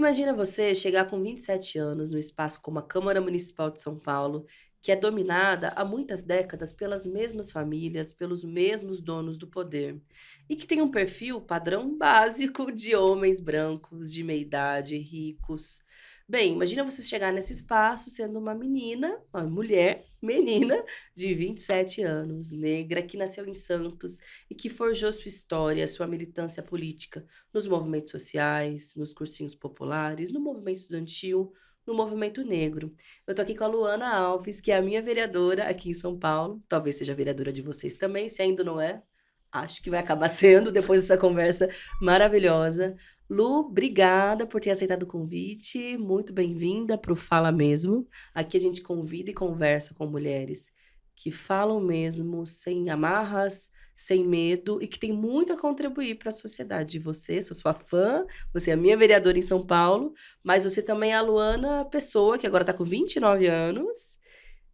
Imagina você chegar com 27 anos no espaço como a Câmara Municipal de São Paulo, que é dominada há muitas décadas pelas mesmas famílias, pelos mesmos donos do poder, e que tem um perfil padrão básico de homens brancos, de meia idade, ricos. Bem, imagina você chegar nesse espaço sendo uma menina, uma mulher, menina, de 27 anos, negra, que nasceu em Santos e que forjou sua história, sua militância política nos movimentos sociais, nos cursinhos populares, no movimento estudantil, no movimento negro. Eu tô aqui com a Luana Alves, que é a minha vereadora aqui em São Paulo. Talvez seja a vereadora de vocês também, se ainda não é. Acho que vai acabar sendo depois dessa conversa maravilhosa. Lu, obrigada por ter aceitado o convite. Muito bem-vinda para o Fala Mesmo. Aqui a gente convida e conversa com mulheres que falam mesmo, sem amarras, sem medo e que tem muito a contribuir para a sociedade. Você, sou sua fã, você é a minha vereadora em São Paulo, mas você também é a Luana Pessoa, que agora está com 29 anos,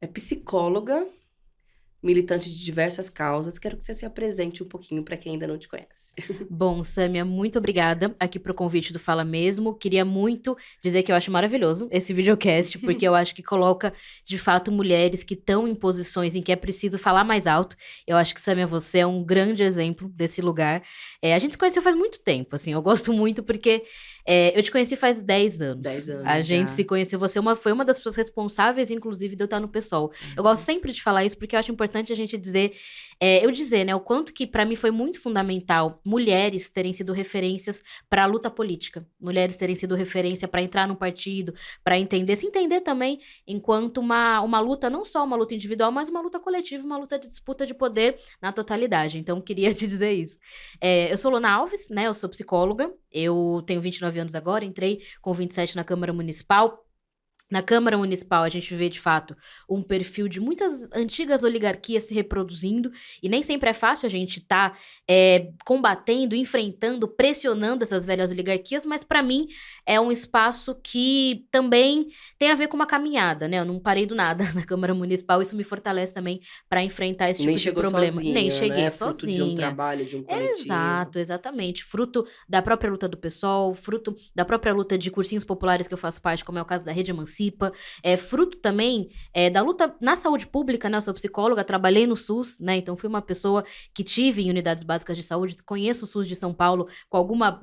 é psicóloga, militante de diversas causas. Quero que você se apresente um pouquinho para quem ainda não te conhece. Bom, Sâmia, muito obrigada aqui pro convite do Fala Mesmo. Queria muito dizer que eu acho maravilhoso esse videocast, porque eu acho que coloca, de fato, mulheres que estão em posições em que é preciso falar mais alto. Eu acho que, Sâmia, você é um grande exemplo desse lugar. A gente se conheceu faz muito tempo, assim, eu gosto muito porque eu te conheci faz 10 anos. 10 A anos gente se já. conheceu, você foi uma das pessoas responsáveis, inclusive, de eu estar no PSOL. Eu gosto sempre de falar isso porque eu acho importante a gente dizer, né, o quanto que para mim foi muito fundamental mulheres terem sido referências para a luta política, mulheres terem sido referência para entrar no partido, para entender, se entender também enquanto uma luta, não só uma luta individual, mas uma luta coletiva, uma luta de disputa de poder na totalidade. Então, queria te dizer isso. Eu sou Luna Alves, né, eu sou psicóloga, eu tenho 29 anos agora, entrei com 27 na Câmara Municipal. Na Câmara Municipal, a gente vê, de fato, um perfil de muitas antigas oligarquias se reproduzindo, e nem sempre é fácil a gente estar combatendo, enfrentando, pressionando essas velhas oligarquias, mas, para mim, é um espaço que também tem a ver com uma caminhada, né? Eu não parei do nada na Câmara Municipal, isso me fortalece também para enfrentar esse Nem tipo de chegou problema. Nem sozinha, cheguei né? Fruto de um sozinha. trabalho, de um coletivo. Exato, exatamente. Fruto da própria luta do PSOL, fruto da própria luta de cursinhos populares que eu faço parte, como é o caso da Rede Emancipa, fruto também da luta na saúde pública, né? Eu sou psicóloga, trabalhei no SUS, né? Então fui uma pessoa que tive em unidades básicas de saúde, conheço o SUS de São Paulo com alguma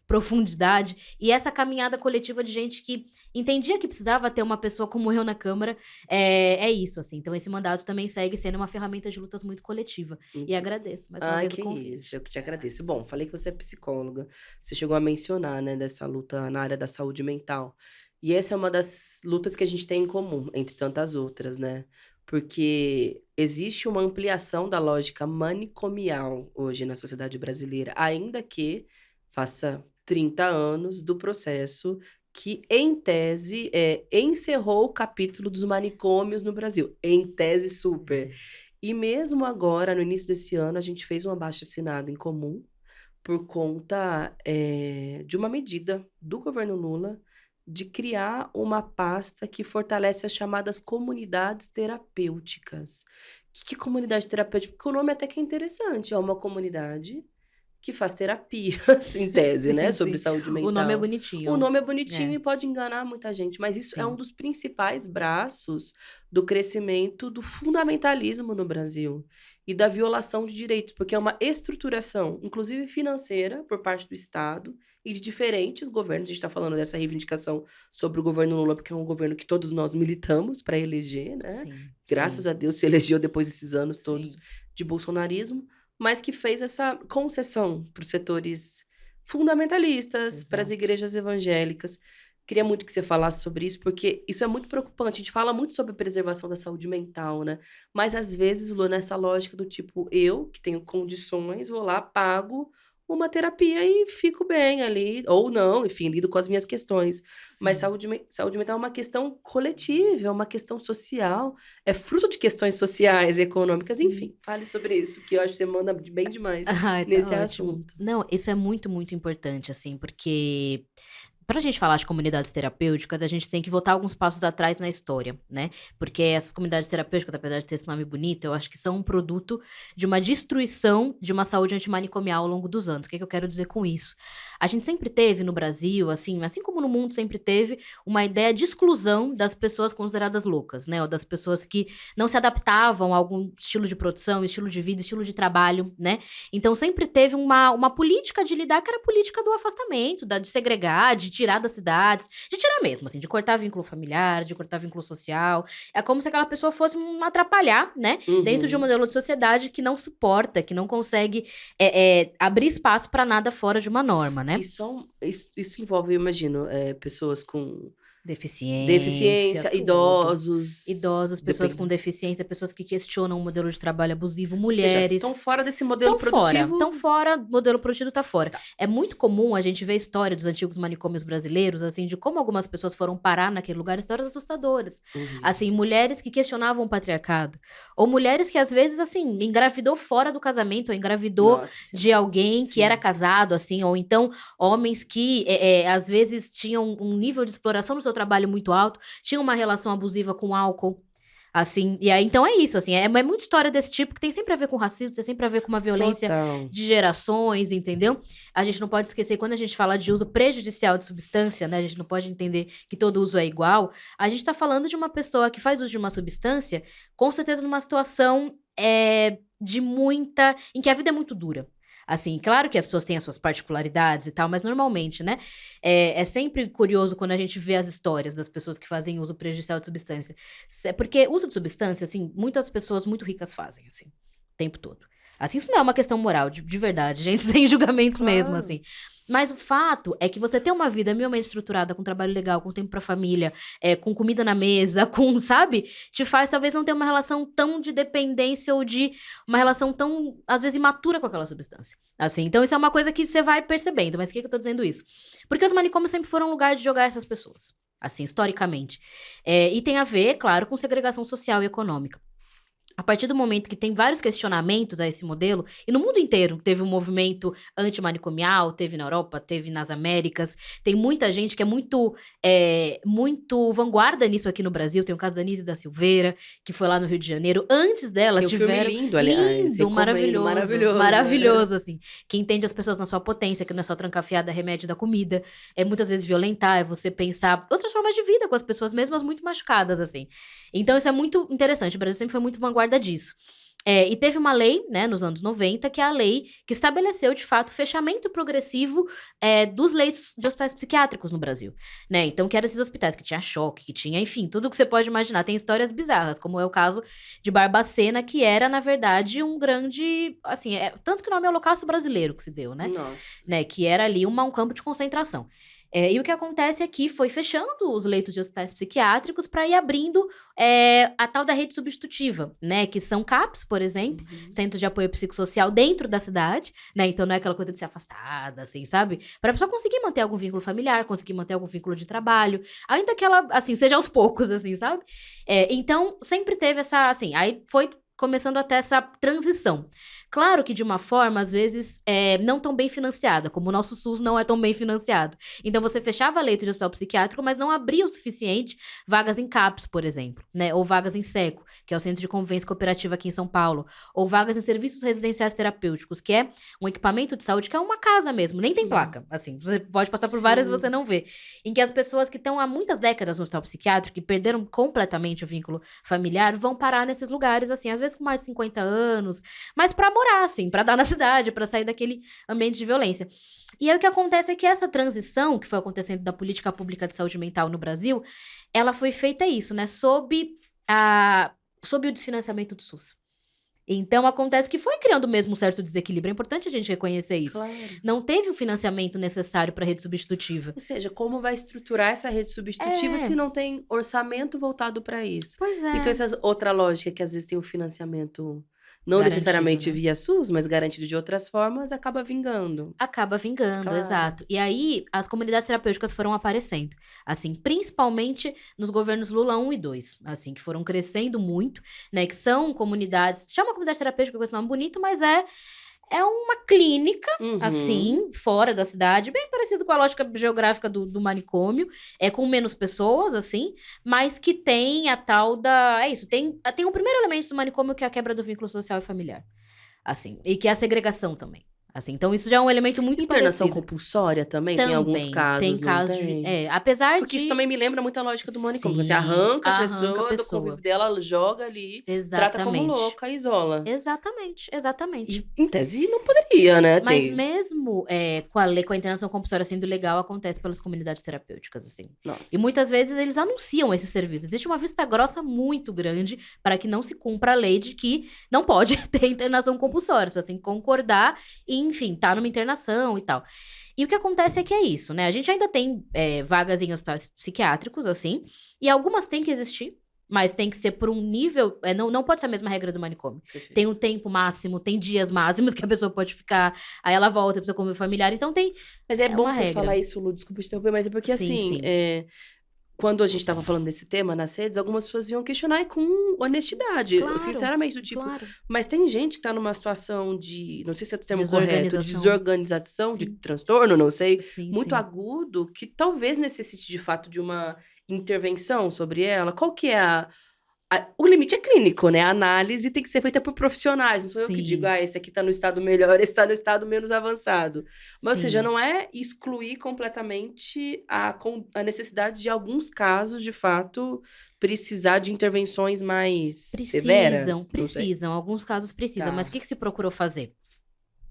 profundidade, e essa caminhada coletiva de gente que entendia que precisava ter uma pessoa como eu na Câmara, é isso, assim. Então esse mandato também segue sendo uma ferramenta de lutas muito coletiva. E Muito. agradeço mais uma Ai, vez o que isso, convite. eu que te agradeço. Bom, falei que você é psicóloga, você chegou a mencionar, né, dessa luta na área da saúde mental. E essa é uma das lutas que a gente tem em comum, entre tantas outras, né? Porque existe uma ampliação da lógica manicomial hoje na sociedade brasileira, ainda que faça 30 anos do processo que, em tese, encerrou o capítulo dos manicômios no Brasil. Em tese, super. E mesmo agora, no início desse ano, a gente fez um abaixo-assinado em comum por conta, de uma medida do governo Lula de criar uma pasta que fortalece as chamadas comunidades terapêuticas. Que comunidade terapêutica? Porque o nome até que é interessante, é uma comunidade que faz terapias, em tese, né, Sim, sobre sim. saúde O nome é mental. O bonitinho. nome é bonitinho É, e pode enganar muita gente, mas isso é um sim. dos principais braços do crescimento do fundamentalismo no Brasil e da violação de direitos, porque é uma estruturação, inclusive financeira, por parte do Estado e de diferentes governos. A gente está falando dessa reivindicação sobre o governo Lula, porque é um governo que todos nós militamos para eleger, né? Sim, Graças sim, a Deus se elegeu depois desses anos todos sim. de bolsonarismo, mas que fez essa concessão para os setores fundamentalistas, para as Exato. igrejas evangélicas. Queria muito que você falasse sobre isso, porque isso é muito preocupante. A gente fala muito sobre preservação da saúde mental, né? Mas às vezes, Lu, nessa lógica do tipo, eu que tenho condições, vou lá, pago uma terapia e fico bem ali, ou não, enfim, lido com as minhas questões. Mas Sim. saúde mental é uma questão coletiva, é uma questão social, é fruto de questões sociais e econômicas, Sim. enfim, fale sobre isso, que eu acho que você manda bem demais Ai, tá nesse ótimo. assunto. Não, isso é muito, muito importante, assim, porque pra gente falar de comunidades terapêuticas, a gente tem que voltar alguns passos atrás na história, né? Porque essas comunidades terapêuticas, apesar de ter esse nome bonito, eu acho que são um produto de uma destruição de uma saúde antimanicomial ao longo dos anos. O que eu quero dizer com isso? A gente sempre teve no Brasil, assim como no mundo sempre teve, uma ideia de exclusão das pessoas consideradas loucas, né? Ou das pessoas que não se adaptavam a algum estilo de produção, estilo de vida, estilo de trabalho, né? Então sempre teve uma política de lidar, que era a política do afastamento, de segregar, de tirar das cidades, de tirar mesmo, assim, de cortar vínculo familiar, de cortar vínculo social. É como se aquela pessoa fosse atrapalhar, né? Dentro de um modelo de sociedade que não suporta, que não consegue abrir espaço para nada fora de uma norma, né? Isso envolve, eu imagino, pessoas com deficiência, idosos, pessoas com deficiência, pessoas que questionam o modelo de trabalho abusivo, mulheres. Estão fora desse modelo produtivo. Estão fora, o modelo produtivo tá fora. Tá. É muito comum a gente ver a história dos antigos manicômios brasileiros, assim, de como algumas pessoas foram parar naquele lugar, histórias assustadoras. Assim, mulheres que questionavam o patriarcado. Ou mulheres que, às vezes, assim, engravidou fora do casamento, ou engravidou de alguém que era casado, assim, ou então homens que, às vezes, tinham um nível de exploração no seu trabalho muito alto, tinha uma relação abusiva com álcool, assim, e aí, então é isso, assim, é muita história desse tipo que tem sempre a ver com racismo, tem sempre a ver com uma violência de gerações, entendeu? A gente não pode esquecer, quando a gente fala de uso prejudicial de substância, né, a gente não pode entender que todo uso é igual, a gente tá falando de uma pessoa que faz uso de uma substância, com certeza numa situação em que a vida é muito dura. Assim, claro que as pessoas têm as suas particularidades e tal, mas normalmente, né? É sempre curioso quando a gente vê as histórias das pessoas que fazem uso prejudicial de substância. Porque uso de substância, assim, muitas pessoas muito ricas fazem, assim, o tempo todo. Assim, isso não é uma questão moral, de verdade, gente, sem julgamentos mesmo, assim. Mas o fato é que você ter uma vida minimamente estruturada, com trabalho legal, com tempo pra família, com comida na mesa, sabe? Te faz, talvez, não ter uma relação tão de dependência ou de uma relação tão, às vezes, imatura com aquela substância. Assim, então isso é uma coisa que você vai percebendo. Mas por que eu tô dizendo isso? Porque os manicômios sempre foram um lugar de jogar essas pessoas, assim, historicamente. E tem a ver, claro, com segregação social e econômica. A partir do momento que tem vários questionamentos a esse modelo, e no mundo inteiro teve um movimento antimanicomial, teve na Europa, teve nas Américas, tem muita gente que é muito vanguarda nisso aqui no Brasil, tem o caso da Anísia da Silveira, que foi lá no Rio de Janeiro, antes dela tiveram... Filme lindo, aliás. Lindo, maravilhoso, assim, que entende as pessoas na sua potência, que não é só trancafiada, remédio da comida, é muitas vezes violentar, é você pensar outras formas de vida com as pessoas mesmas muito machucadas, assim. Então isso é muito interessante, o Brasil sempre foi muito vanguarda disso. E teve uma lei, né, nos anos 90, que é a lei que estabeleceu, de fato, o fechamento progressivo dos leitos de hospitais psiquiátricos no Brasil, né? Então, que eram esses hospitais que tinha choque, que tinha, enfim, tudo que você pode imaginar. Tem histórias bizarras, como é o caso de Barbacena, que era, na verdade, um grande, assim, tanto que o nome é Holocausto Brasileiro que se deu, né? Nossa. Né? Que era ali um campo de concentração. E o que acontece é que foi fechando os leitos de hospitais psiquiátricos para ir abrindo a tal da rede substitutiva, né? Que são CAPs, por exemplo, Centros de Apoio Psicossocial dentro da cidade, né? Então não é aquela coisa de ser afastada, assim, sabe? Para a pessoa conseguir manter algum vínculo familiar, conseguir manter algum vínculo de trabalho, ainda que ela, assim, seja aos poucos, assim, sabe? Então sempre teve essa, assim, aí foi começando até essa transição. Claro que de uma forma, às vezes, não tão bem financiada, como o nosso SUS não é tão bem financiado. Então, você fechava leito de hospital psiquiátrico, mas não abria o suficiente vagas em CAPS, por exemplo, né? Ou vagas em SECO, que é o Centro de Convivência Cooperativa aqui em São Paulo. Ou vagas em serviços residenciais terapêuticos, que é um equipamento de saúde que é uma casa mesmo, nem tem placa. Assim, você pode passar por várias e você não vê. Em que as pessoas que estão há muitas décadas no hospital psiquiátrico e perderam completamente o vínculo familiar vão parar nesses lugares, assim, às vezes com mais de 50 anos, mas pra morar, assim, pra dar na cidade, pra sair daquele ambiente de violência. E aí o que acontece é que essa transição que foi acontecendo da política pública de saúde mental no Brasil, ela foi feita isso, né, sob o desfinanciamento do SUS. Então, acontece que foi criando mesmo um certo desequilíbrio. É importante a gente reconhecer isso. Claro. Não teve o financiamento necessário para a rede substitutiva. Ou seja, como vai estruturar essa rede substitutiva se não tem orçamento voltado para isso? Pois é. Então, essa outra lógica que às vezes tem o financiamento não Garantido, necessariamente né? via SUS, mas garantido de outras formas, acaba vingando. Acaba vingando, Claro. exato. E aí, as comunidades terapêuticas foram aparecendo, assim, principalmente nos governos Lula 1 e 2, assim, que foram crescendo muito, né, que são comunidades, chama comunidade terapêutica com esse nome bonito, mas É uma clínica, Uhum. assim, fora da cidade, bem parecido com a lógica geográfica do manicômio, com menos pessoas, assim, mas que tem a tal da... É isso, tem o primeiro elemento do manicômio, que é a quebra do vínculo social e familiar, assim, e que é a segregação também. Assim, então isso já é um elemento muito Internação parecido. compulsória também? Tem alguns Também, tem casos, não casos de... tem? apesar Porque isso de... também me lembra muito a lógica do manicômio. Você Sim, arranca arranca a a pessoa do convívio pessoa. dela, ela joga ali, trata como Exatamente. louca, isola. Exatamente. E, em tese, não poderia, né, Mas ter. mesmo com a lei, com a internação compulsória sendo legal, acontece pelas comunidades terapêuticas, assim. Nossa. E muitas vezes eles anunciam esse serviço. Existe uma vista grossa muito grande para que não se cumpra a lei de que não pode ter internação compulsória. Você tem que concordar e, enfim, tá numa internação e tal. E o que acontece é que é isso, né? A gente ainda tem vagas em hospitais psiquiátricos, assim, e algumas têm que existir. Mas tem que ser por um nível... não pode ser a mesma regra do manicômio. Perfeito. Tem um tempo máximo, tem dias máximos que a pessoa pode ficar. Aí ela volta pro seu convívio familiar. Então tem... Mas é bom uma você regra. falar isso, Lu, desculpa te interromper, mas é porque, Sim, assim, sim. quando a gente tava falando desse tema nas redes, algumas pessoas iam questionar com honestidade, Claro, sinceramente, do tipo... claro. Mas tem gente que tá numa situação de, não sei se é o termo correto, de Desorganização. desorganização, de Sim. transtorno, não sei, Sim, muito sim. agudo, que talvez necessite, de fato, de uma intervenção sobre ela. Qual que é o limite é clínico, né? A análise tem que ser feita por profissionais. Não sou eu que digo, Sim. esse aqui tá no estado melhor, esse tá no estado menos avançado. Mas, ou seja, Sim. não é excluir completamente a necessidade de alguns casos, de fato, precisar de intervenções mais severas. Não sei. Precisam. Alguns casos precisam. Tá. Mas o que se procurou fazer?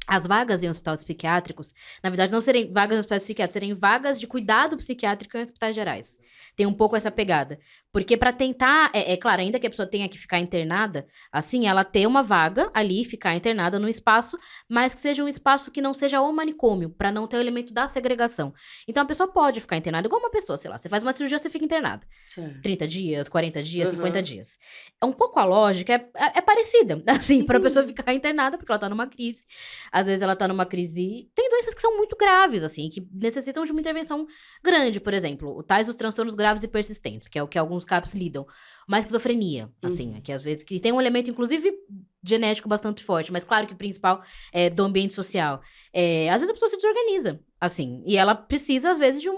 As vagas em hospitais psiquiátricos, na verdade, não serem vagas em hospitais psiquiátricos, serem vagas de cuidado psiquiátrico em hospitais gerais. Tem um pouco essa pegada. Porque para tentar, claro, ainda que a pessoa tenha que ficar internada, assim, ela ter uma vaga ali, ficar internada num espaço, mas que seja um espaço que não seja o manicômio, para não ter o elemento da segregação. Então, a pessoa pode ficar internada, igual uma pessoa, sei lá, você faz uma cirurgia, você fica internada. Certo. 30 dias, 40 dias, Uhum. 50 dias. É um pouco a lógica, é parecida, assim, pra pessoa ficar internada, porque ela tá numa crise. Às vezes ela tá numa crise... Tem doenças que são muito graves, assim, que necessitam de uma intervenção grande, por exemplo. Tais os transtornos graves e persistentes, que é o que alguns CAPs lidam. Uma esquizofrenia, assim, que às vezes... Que tem um elemento, inclusive, genético bastante forte, mas claro que o principal é do ambiente social. Às vezes a pessoa se desorganiza, assim, e ela precisa, às vezes, de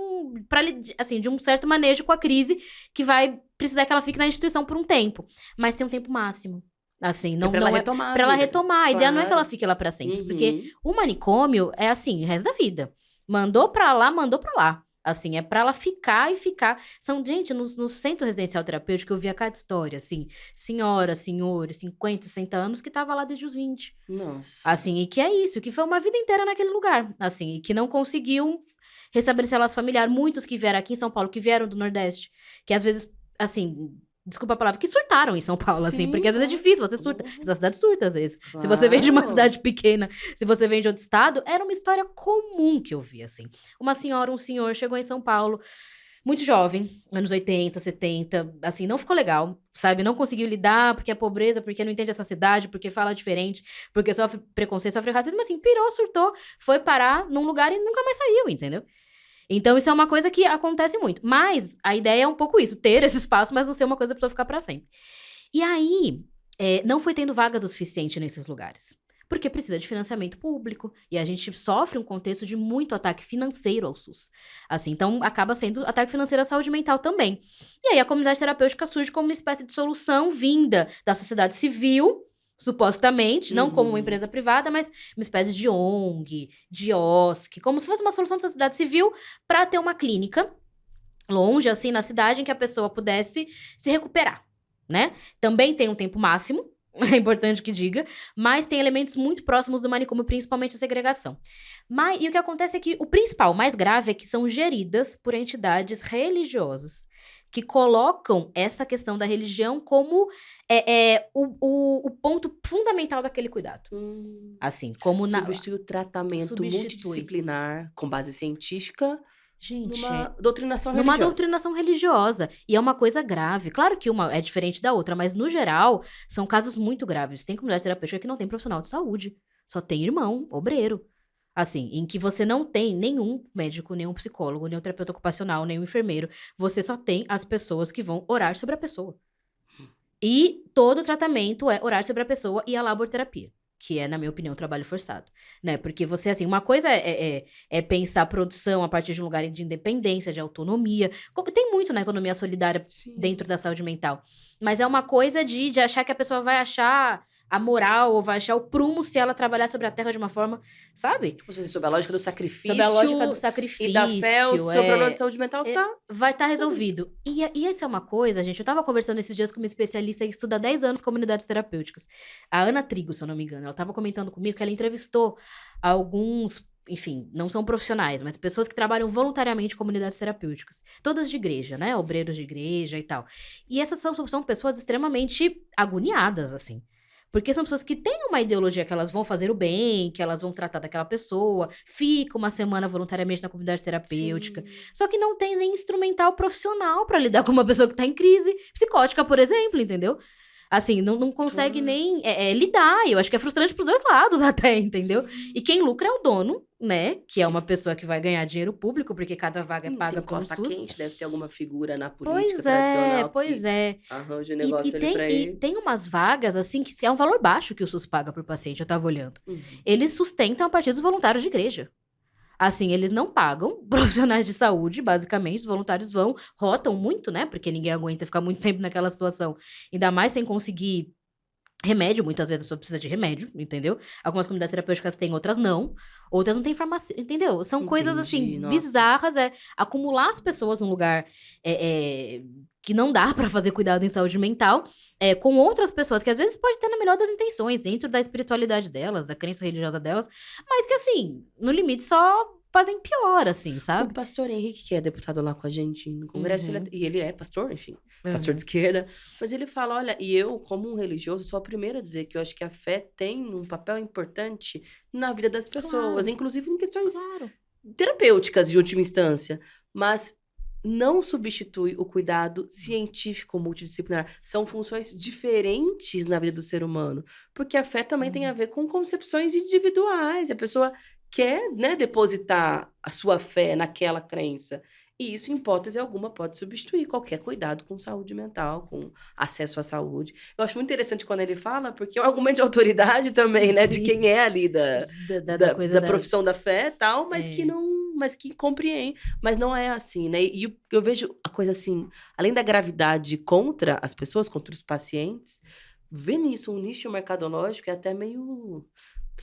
um certo manejo com a crise, que vai precisar que ela fique na instituição por um tempo. Mas tem um tempo máximo. Assim, não, pra ela não é retomar. pra ela a vida. retomar. A ideia não é que ela Claro. fique lá pra sempre. Uhum. Porque o manicômio é assim, o resto da vida. Mandou pra lá, mandou pra lá. Assim, é pra ela ficar e ficar. Gente, no centro residencial terapêutico eu via cada história, assim. Senhoras, senhores, 50, 60 anos, que tava lá desde os 20. Nossa. Assim, e que é isso, que foi uma vida inteira naquele lugar. Assim, e que não conseguiu restabelecer laço familiar. Muitos que vieram aqui em São Paulo, que vieram do Nordeste, que às vezes, assim... Desculpa a palavra, que surtaram em São Paulo, assim, Sim, porque às vezes é difícil, você surta. Uhum. Essa cidade surta, às vezes. Se você vem de uma Claro. cidade pequena, se você vem de outro estado, era uma história comum que eu vi, assim. Uma senhora, um senhor, chegou em São Paulo, muito jovem, anos 80, 70, assim, não ficou legal, sabe? Não conseguiu lidar, porque é pobreza, porque não entende essa cidade, porque fala diferente, porque sofre preconceito, sofre racismo, assim, pirou, surtou, foi parar num lugar e nunca mais saiu, entendeu? Então, isso é uma coisa que acontece muito. Mas a ideia é um pouco isso, ter esse espaço, mas não ser uma coisa pra pessoa ficar pra sempre. E aí, não foi tendo vagas o suficiente nesses lugares. Porque precisa de financiamento público. E a gente sofre um contexto de muito ataque financeiro ao SUS. Assim, então, acaba sendo ataque financeiro à saúde mental também. E aí, a comunidade terapêutica surge como uma espécie de solução vinda da sociedade civil, supostamente, não como uma empresa privada, mas uma espécie de ONG, de OSC, como se fosse uma solução de sociedade civil para ter uma clínica longe, assim, na cidade, em que a pessoa pudesse se recuperar, né? Também tem um tempo máximo, é importante que diga, mas tem elementos muito próximos do manicômio, principalmente a segregação. E o que acontece é que o principal, o mais grave, é que são geridas por entidades religiosas, que colocam essa questão da religião como o ponto fundamental daquele cuidado. Assim, como Substitui o tratamento Substitui. multidisciplinar com base científica Gente, numa doutrinação numa religiosa. doutrinação religiosa. E é uma coisa grave. Claro que uma é diferente da outra, mas no geral, são casos muito graves. Tem comunidade terapêutica que não tem profissional de saúde. Só tem irmão, obreiro. Assim, em que você não tem nenhum médico, nenhum psicólogo, nenhum terapeuta ocupacional, nenhum enfermeiro. Você só tem as pessoas que vão orar sobre a pessoa. E todo o tratamento é orar sobre a pessoa e a laborterapia. que é, na minha opinião, trabalho forçado, né? Porque você, assim, uma coisa é pensar a produção a partir de um lugar de independência, de autonomia. Tem muito na economia solidária Sim. dentro da saúde mental. Mas é uma coisa de achar que a pessoa vai achar a moral ou vai achar o prumo se ela trabalhar sobre a terra de uma forma, sabe? Tipo assim, sob a lógica do Sob a lógica do sacrifício e da fé, o sacrifício, seu problema de saúde mental tá vai estar resolvido. resolvido. E essa é uma coisa, gente, eu tava conversando esses dias com uma especialista que estuda há 10 anos comunidades terapêuticas. A Ana Trigo, se eu não me engano. Ela tava comentando comigo que ela entrevistou alguns, enfim, não são profissionais, mas pessoas que trabalham voluntariamente em comunidades terapêuticas. Todas de igreja, né? Obreiros de igreja e tal. E essas são pessoas extremamente agoniadas, assim. Porque são pessoas que têm uma ideologia que elas vão fazer o bem, que elas vão tratar daquela pessoa, fica uma semana voluntariamente na comunidade terapêutica. Sim. Só que não tem nem instrumental profissional pra lidar com uma pessoa que tá em crise psicótica, por exemplo, entendeu? Assim, não consegue Claro. nem lidar. E eu acho que é frustrante pros dois lados até, entendeu? Sim. E quem lucra é o dono, né? Que é uma Sim. pessoa que vai ganhar dinheiro público, porque cada vaga é paga Tem pelo costa SUS. quente, deve ter alguma figura na política Pois é, tradicional pois que é. arranja o E, negócio ali pra ele. tem umas vagas, assim, que é um valor baixo que o SUS paga por paciente, eu tava olhando. Uhum. Eles sustentam a partir dos voluntários de igreja. Assim, eles não pagam profissionais de saúde, basicamente. Os voluntários rotam muito, né? Porque ninguém aguenta ficar muito tempo naquela situação. Ainda mais sem conseguir remédio, muitas vezes a pessoa precisa de remédio, entendeu? Algumas comunidades terapêuticas têm, outras não. Outras não têm farmácia, entendeu? São coisas, Entendi, assim, nossa. bizarras. Acumular as pessoas num lugar que não dá pra fazer cuidado em saúde mental, com outras pessoas que às vezes pode ter na melhor das intenções, dentro da espiritualidade delas, da crença religiosa delas, mas que, assim, no limite só fazem pior, assim, O sabe? pastor Henrique, que é deputado lá com a gente no Congresso, Uhum. e ele é pastor, enfim, pastor de esquerda, mas ele fala, olha, e eu, como um religioso, sou a primeira a dizer que eu acho que a fé tem um papel importante na vida das pessoas, Claro, inclusive em questões claro. terapêuticas, de última instância, mas não substitui o cuidado científico multidisciplinar. São funções diferentes na vida do ser humano, porque a fé também tem a ver com concepções individuais. A pessoa quer, né, depositar a sua fé naquela crença. E isso, em hipótese alguma, pode substituir qualquer cuidado com saúde mental, com acesso à saúde. Eu acho muito interessante quando ele fala, porque é um argumento de autoridade também, né, de Sim. quem é ali Da coisa da profissão da fé e tal, mas que É. não, mas que compreende. Mas não é assim, né? E eu vejo a coisa assim, além da gravidade contra as pessoas, contra os pacientes, ver nisso um nicho mercadológico é até meio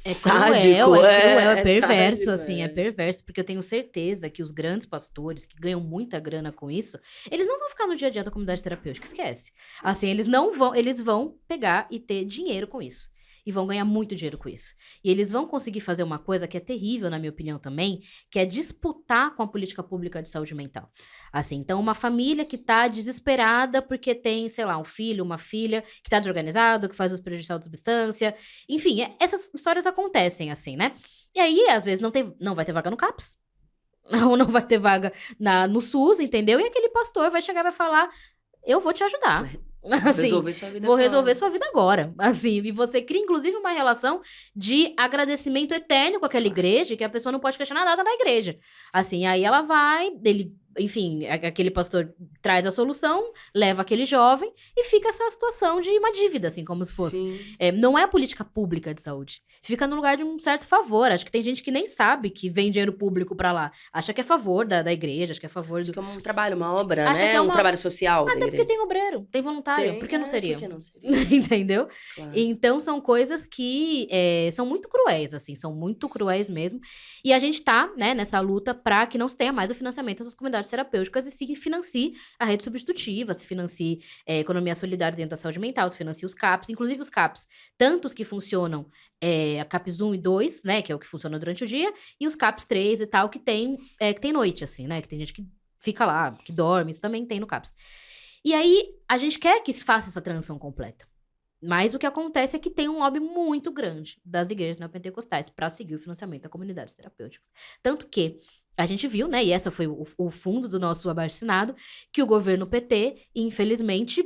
É sádico. cruel, é perverso, sádico, assim, é perverso, porque eu tenho certeza que os grandes pastores que ganham muita grana com isso, eles não vão ficar no dia a dia da comunidade terapêutica, esquece. Assim, eles vão pegar e ter dinheiro com isso. E vão ganhar muito dinheiro com isso. E eles vão conseguir fazer uma coisa que é terrível, na minha opinião também, que é disputar com a política pública de saúde mental. Assim, então uma família que tá desesperada porque tem, sei lá, um filho, uma filha que tá desorganizado, que faz uso prejudicial de substância, enfim, essas histórias acontecem assim, né? E aí, às vezes, não vai ter vaga no CAPS, ou não vai ter vaga no SUS, entendeu? E aquele pastor vai chegar e vai falar, eu vou te ajudar. Assim, resolver sua vida vou resolver agora. sua vida agora. Assim, e você cria, inclusive, uma relação de agradecimento eterno com aquela igreja, que a pessoa não pode questionar nada da igreja. Assim, aí ela vai, enfim, aquele pastor traz a solução, leva aquele jovem e fica essa situação de uma dívida, assim, como se fosse. Sim. Não é a política pública de saúde. Fica no lugar de um certo favor. Acho que tem gente que nem sabe que vem dinheiro público pra lá. Acha que é favor da igreja, acha que é favor Acho do... que é um trabalho, uma obra, Acha né? que é Um trabalho social da Até porque igreja. tem obreiro, tem voluntário. Por que não seria? Por que não seria? Entendeu? Claro. Então, são coisas que são muito cruéis, assim, são muito cruéis mesmo. E a gente tá, né, nessa luta pra que não se tenha mais o financiamento dessas comunidades terapêuticas e se financie a rede substitutiva, se financie economia solidária dentro da saúde mental, se financie os CAPs, inclusive os CAPs, tanto os que funcionam, a CAPs 1 e 2, né, que é o que funciona durante o dia, e os CAPs 3 e tal, que tem noite, assim, né, que tem gente que fica lá, que dorme, isso também tem no CAPs. E aí, a gente quer que se faça essa transição completa. Mas o que acontece é que tem um lobby muito grande das igrejas neopentecostais para seguir o financiamento da comunidades terapêuticas. Tanto que a gente viu, né, e essa foi o fundo do nosso abaixo-assinado, que o governo PT, infelizmente,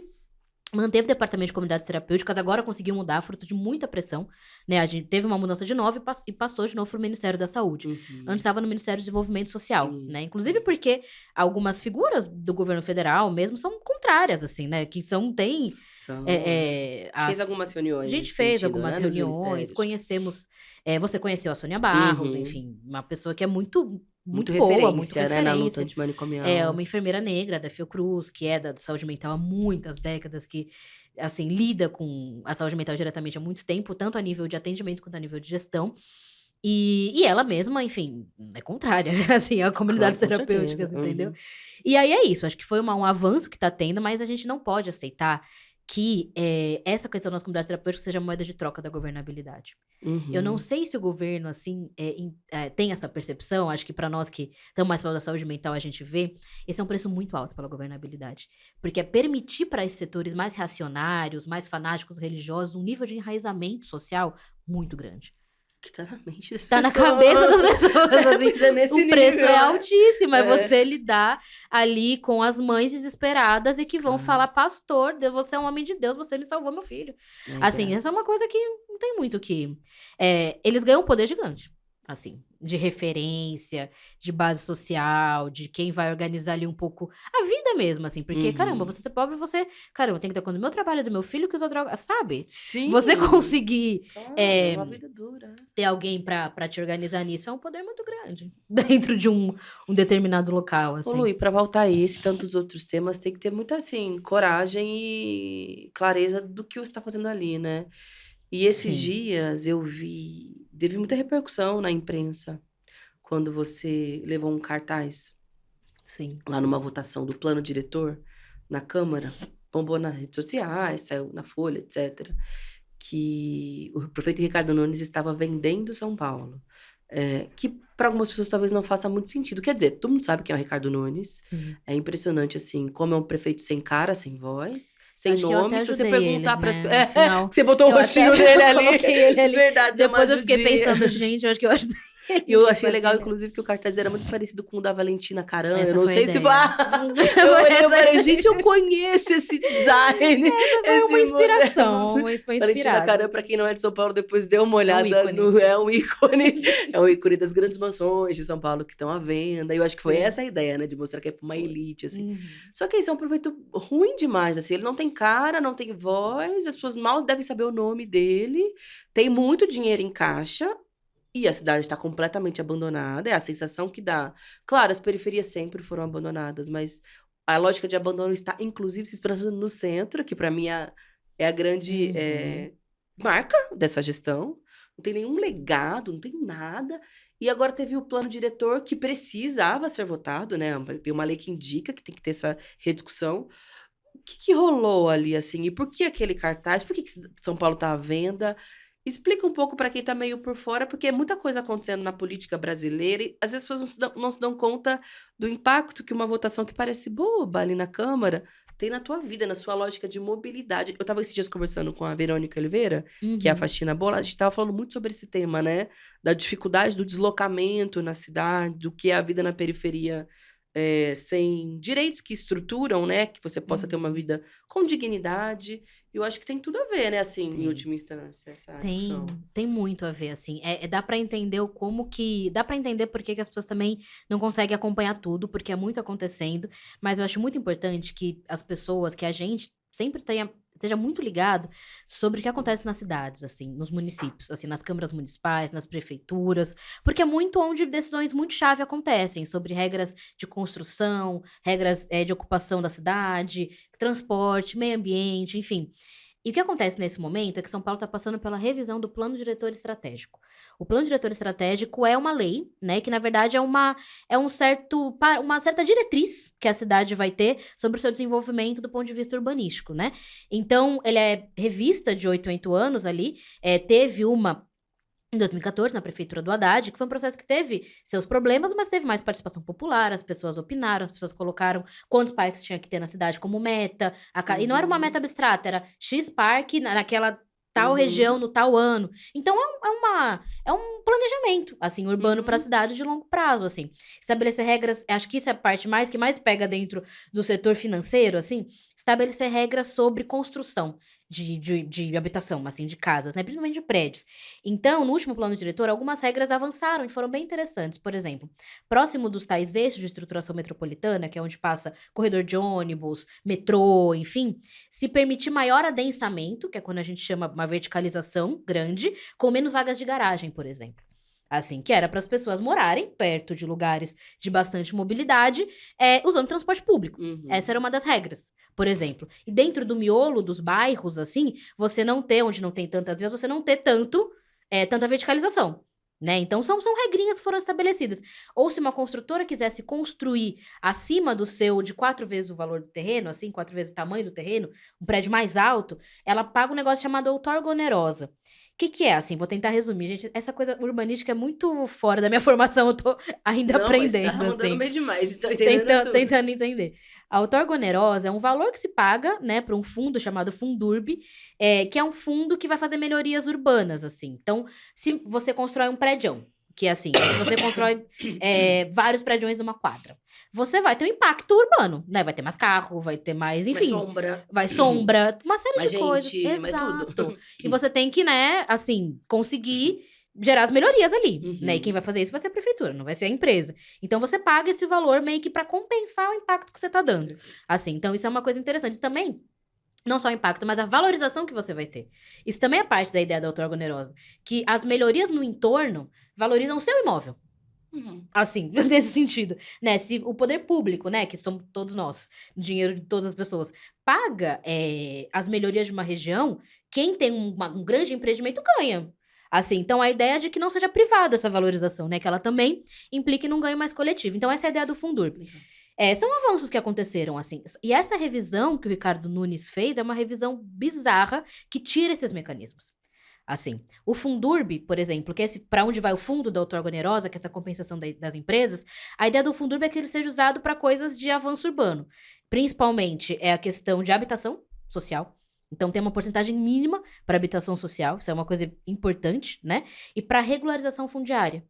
Manteve o departamento de comunidades terapêuticas, agora conseguiu mudar, fruto de muita pressão, né? A gente teve uma mudança de novo e passou de novo para o Ministério da Saúde. Antes estava no Ministério do Desenvolvimento Social, né? Isso. Inclusive porque algumas figuras do governo federal mesmo são contrárias, assim, né? Que tem... A gente fez algumas reuniões. A gente fez algumas reuniões, conhecemos... você conheceu a Sônia Barros, enfim, uma pessoa que é muito boa, referência, muito referência, né, na luta antimanicomial. É uma enfermeira negra da Fiocruz, que é da saúde mental há muitas décadas, que, assim, lida com a saúde mental diretamente há muito tempo, tanto a nível de atendimento quanto a nível de gestão. E ela mesma, enfim, é contrária, assim, a comunidades terapêuticas, entendeu? E aí é isso, acho que foi um avanço que tá tendo, mas a gente não pode aceitar que essa questão das comunidades terapêuticas seja moeda de troca da governabilidade. Eu não sei se o governo, assim, tem essa percepção, acho que para nós que estamos mais falando da saúde mental, a gente vê, esse é um preço muito alto pela governabilidade. Porque é permitir para esses setores mais reacionários, mais fanáticos, religiosos, um nível de enraizamento social muito grande. Que tá na mente das pessoas. Tá na cabeça das pessoas, assim. O preço é altíssimo, é você lidar ali com as mães desesperadas e que vão falar, pastor, você é um homem de Deus, você me salvou, meu filho. Assim, essa é uma coisa que não tem muito o que... eles ganham um poder gigante, assim, de referência, de base social, de quem vai organizar ali um pouco a vida mesmo, assim. Porque, caramba, você ser pobre, caramba, tem que dar conta do meu trabalho, do meu filho que usa droga, sabe? Sim. Você conseguir é uma vida dura. Ter alguém pra te organizar nisso é um poder muito grande dentro de um determinado local, assim. Ô, Lu, e pra voltar a esse e tantos outros temas, tem que ter muita, assim, coragem e clareza do que você tá fazendo ali, né? E esses dias eu teve muita repercussão na imprensa quando você levou um cartaz lá numa votação do plano diretor na Câmara, bombou nas redes sociais, saiu na Folha, etc., que o prefeito Ricardo Nunes estava vendendo São Paulo. Que para algumas pessoas talvez não faça muito sentido. Quer dizer, todo mundo sabe quem é o Ricardo Nunes. É impressionante, assim, como é um prefeito sem cara, sem voz, sem nome. Se você perguntar para as pessoas... Você botou o rostinho dele ali. Coloquei ele ali. Verdade, depois eu fiquei pensando, gente, eu acho que eu ajudei. E eu achei legal, inclusive, que o cartaz era muito parecido com o da Valentina Caran. Essa eu não foi a sei ideia. se... eu olhei e falei, gente, eu conheço esse design. Essa foi uma inspiração. Foi Valentina Caran, pra quem não é de São Paulo, depois dê uma olhada. É um ícone das grandes mansões de São Paulo que estão à venda. E eu acho que foi essa a ideia, né? De mostrar que é pra uma elite, assim. Só que isso é um prefeito ruim demais, assim. Ele não tem cara, não tem voz. As pessoas mal devem saber o nome dele. Tem muito dinheiro em caixa. E a cidade está completamente abandonada, é a sensação que dá. Claro, as periferias sempre foram abandonadas, mas a lógica de abandono está, inclusive, se expressando no centro, que para mim é a grande marca dessa gestão. Não tem nenhum legado, não tem nada. E agora teve o plano diretor que precisava ser votado, né? Tem uma lei que indica que tem que ter essa rediscussão. O que rolou ali, assim? E por que aquele cartaz? Por que São Paulo está à venda? Explica um pouco para quem tá meio por fora, porque é muita coisa acontecendo na política brasileira e às vezes as pessoas não se dão conta do impacto que uma votação que parece boba ali na Câmara tem na tua vida, na sua lógica de mobilidade. Eu tava esses dias conversando com a Verônica Oliveira, que é a Faxina Bola, a gente tava falando muito sobre esse tema, né? Da dificuldade do deslocamento na cidade, do que é a vida na periferia, sem direitos que estruturam, né? Que você possa ter uma vida com dignidade. Eu acho que tem tudo a ver, né? Assim, em última instância, essa discussão. Tem muito a ver, assim. Dá pra entender dá pra entender por que as pessoas também não conseguem acompanhar tudo, porque é muito acontecendo. Mas eu acho muito importante que as pessoas, que a gente sempre esteja muito ligado sobre o que acontece nas cidades, assim, nos municípios, assim, nas câmaras municipais, nas prefeituras, porque é muito onde decisões muito chave acontecem, sobre regras de construção, regras de ocupação da cidade, transporte, meio ambiente, enfim. E o que acontece nesse momento é que São Paulo está passando pela revisão do Plano Diretor Estratégico. O Plano Diretor Estratégico é uma lei, né, que na verdade é uma certa diretriz que a cidade vai ter sobre o seu desenvolvimento do ponto de vista urbanístico, né? Então, ele é revista de 8 em 8 anos ali, teve uma em 2014, na prefeitura do Haddad, que foi um processo que teve seus problemas, mas teve mais participação popular, as pessoas opinaram, as pessoas colocaram quantos parques tinha que ter na cidade como meta, e não era uma meta abstrata, era X parque naquela tal região no tal ano. Então, é um planejamento, assim, urbano para a cidade de longo prazo, assim. Estabelecer regras, acho que isso é a parte que mais pega dentro do setor financeiro, assim, estabelecer regras sobre construção de habitação, assim, de casas, né? Principalmente de prédios. Então, no último plano diretor, algumas regras avançaram e foram bem interessantes. Por exemplo, próximo dos tais eixos de estruturação metropolitana, que é onde passa corredor de ônibus, metrô, enfim, se permitir maior adensamento, que é quando a gente chama uma verticalização grande, com menos vagas de garagem, por exemplo. Assim, que era para as pessoas morarem perto de lugares de bastante mobilidade, usando transporte público. Essa era uma das regras, por exemplo. E dentro do miolo dos bairros, assim, você não ter, onde não tem tantas vias, você não ter tanta verticalização. Né? Então, são regrinhas que foram estabelecidas. Ou se uma construtora quisesse construir acima de 4 vezes o valor do terreno, assim, 4 vezes o tamanho do terreno, um prédio mais alto, ela paga um negócio chamado outorga onerosa. O que é, assim? Vou tentar resumir, gente. Essa coisa urbanística é muito fora da minha formação, eu tô ainda aprendendo, Mas tá mandando assim. bem demais, então entendendo Tentando entender. A outorga onerosa é um valor que se paga, né, para um fundo chamado Fundurb, que é um fundo que vai fazer melhorias urbanas, assim. Então, se você constrói um prédião, que é assim, se você constrói vários prédios numa quadra, você vai ter um impacto urbano, né? Vai ter mais carro, vai ter mais, enfim. Vai sombra, uma série mais de coisas. Mais Exato. tudo. E você tem que, né, assim, conseguir gerar as melhorias ali, né? E quem vai fazer isso vai ser a prefeitura, não vai ser a empresa. Então, você paga esse valor meio que para compensar o impacto que você tá dando. Assim, então isso é uma coisa interessante. Também, não só o impacto, mas a valorização que você vai ter. Isso também é parte da ideia da outorga onerosa. Que as melhorias no entorno valorizam o seu imóvel. Assim, nesse sentido, né? Se o poder público, né, que somos todos nós, dinheiro de todas as pessoas, paga as melhorias de uma região, quem tem um grande empreendimento ganha. Assim, então a ideia é de que não seja privado essa valorização, né? Que ela também implique num ganho mais coletivo. Então essa é a ideia do Fundurb. São avanços que aconteceram, assim. E essa revisão que o Ricardo Nunes fez é uma revisão bizarra que tira esses mecanismos. Assim, o Fundurb, por exemplo, que é para onde vai o fundo da outorga onerosa, que é essa compensação das empresas, a ideia do Fundurb é que ele seja usado para coisas de avanço urbano. Principalmente é a questão de habitação social. Então, tem uma porcentagem mínima para habitação social, isso é uma coisa importante, né? E para regularização fundiária.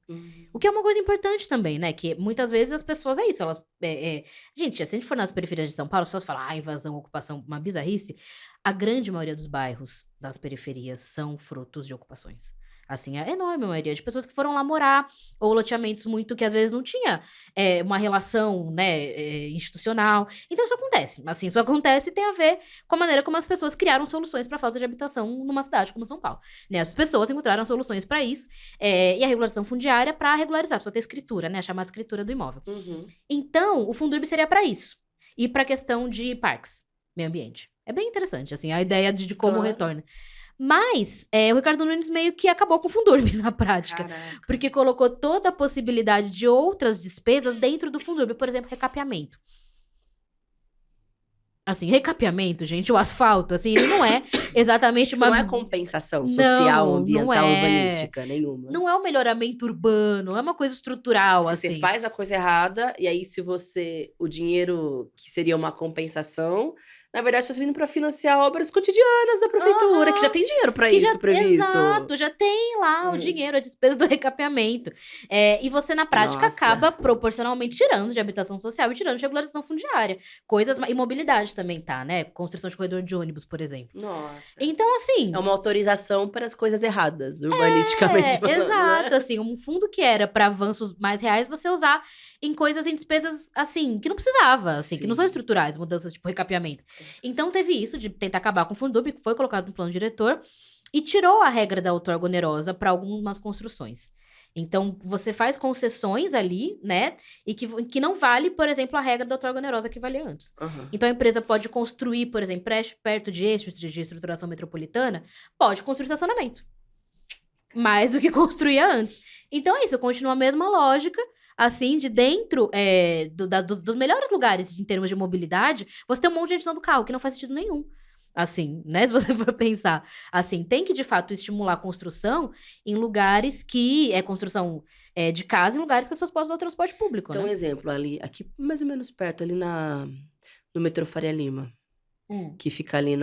O que é uma coisa importante também, né? Que muitas vezes as pessoas, é isso, elas... Gente, se a gente for nas periferias de São Paulo, as pessoas falam, invasão, ocupação, uma bizarrice. A grande maioria dos bairros das periferias são frutos de ocupações. Assim, a enorme maioria de pessoas que foram lá morar, ou loteamentos muito que às vezes não tinha uma relação, né, institucional. Então isso acontece. Assim, isso acontece e tem a ver com a maneira como as pessoas criaram soluções para a falta de habitação numa cidade como São Paulo. Né? As pessoas encontraram soluções para isso, e a regularização fundiária para regularizar, precisa ter escritura, né, a chamada escritura do imóvel. Então, o Fundurb seria para isso. E para a questão de parques, meio ambiente. É bem interessante, assim, a ideia de como retorna. Mas o Ricardo Nunes meio que acabou com o Fundurb na prática. Caraca. Porque colocou toda a possibilidade de outras despesas dentro do Fundurb. Por exemplo, recapeamento. Assim, recapeamento, gente, o asfalto, assim, ele não é exatamente uma... Não é compensação social, ambiental, urbanística, nenhuma. Não é um melhoramento urbano, é uma coisa estrutural, assim. Você faz a coisa errada, e aí o dinheiro que seria uma compensação... Na verdade, está vindo para financiar obras cotidianas da prefeitura, que já tem dinheiro para isso previsto. Exato, já tem lá o dinheiro, a despesa do recapeamento. E você, na prática, acaba proporcionalmente tirando de habitação social e tirando de regularização fundiária. Coisas... E mobilidade também tá, né? Construção de corredor de ônibus, por exemplo. Nossa. Então, assim... É uma autorização para as coisas erradas, urbanisticamente falando, exato, né? assim, um fundo que era para avanços mais reais, você usar em coisas, em despesas, assim, que não precisava, assim, que não são estruturais, mudanças tipo recapeamento. Então, teve isso de tentar acabar com o Fundurb, que foi colocado no plano diretor, e tirou a regra da outorga onerosa para algumas construções. Então, você faz concessões ali, né, e que não vale, por exemplo, a regra da outorga onerosa que valia antes. Então, a empresa pode construir, por exemplo, perto de eixos de estruturação metropolitana, pode construir estacionamento. Mais do que construía antes. Então, é isso, continua a mesma lógica, assim, de dentro dos melhores lugares em termos de mobilidade, você tem um monte de gente usando carro, que não faz sentido nenhum. Assim, né? Se você for pensar. Assim, tem que, de fato, estimular a construção em lugares que... construção de casa, em lugares que as pessoas possam usar o transporte público, Então, né? um exemplo ali, aqui mais ou menos perto, ali no metrô Faria Lima. Que fica ali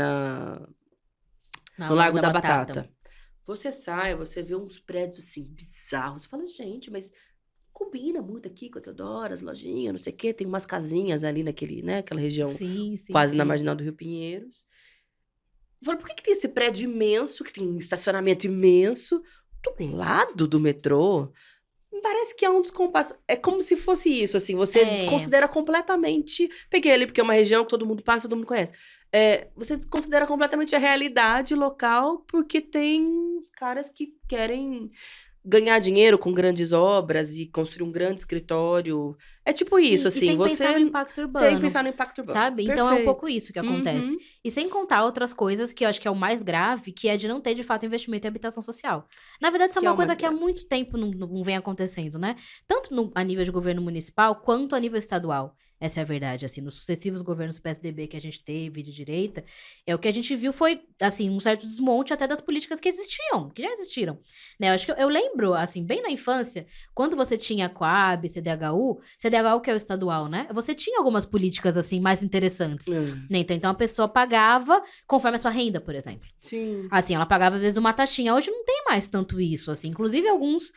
No no Largo Largo da da Batata. Batata. Você sai, você vê uns prédios, assim, bizarros. Você fala: "Gente, mas combina muito aqui com a Teodora, as lojinhas, não sei o quê". Tem umas casinhas ali naquele, né, aquela região Sim, sim, quase na sim. marginal do Rio Pinheiros. Eu falo: "Por que que tem esse prédio imenso, que tem um estacionamento imenso, do lado do metrô?". Parece que é um descompasso. É como se fosse isso, assim, você É. desconsidera completamente. Peguei ali porque é uma região que todo mundo passa, todo mundo conhece. Você desconsidera completamente a realidade local, porque tem os caras que querem ganhar dinheiro com grandes obras e construir um grande escritório. É tipo isso, Sim, e assim, sem pensar você no impacto sem urbano, pensar no impacto urbano. sabe? Então é um pouco Perfeito. isso que acontece. Uhum. E sem contar outras coisas que eu acho que é o mais grave, que é de não ter de fato investimento em habitação social. Na verdade, isso é Que é uma o mais coisa que há grave. muito tempo não vem acontecendo, né? Tanto a nível de governo municipal quanto a nível estadual. Essa é a verdade, assim, nos sucessivos governos PSDB que a gente teve de direita, o que a gente viu foi, assim, um certo desmonte até das políticas que existiam, que já existiram, né? Eu acho que eu lembro, assim, bem na infância, quando você tinha Coab, CDHU que é o estadual, né? Você tinha algumas políticas, assim, mais interessantes, Hã. né? Então a pessoa pagava conforme a sua renda, por exemplo. Sim, Assim, ela pagava às vezes uma taxinha. Hoje não tem mais tanto isso, assim. Inclusive alguns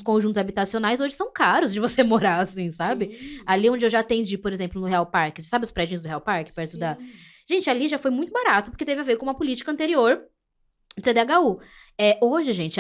conjuntos habitacionais hoje são caros de você morar, assim, sabe? sim, Ali onde eu já atendi, por exemplo, no Real Parque. Você sabe os prédios do Real Parque, perto da... sim. Gente, ali já foi muito barato, porque teve a ver com uma política anterior de CDHU. Hoje, gente,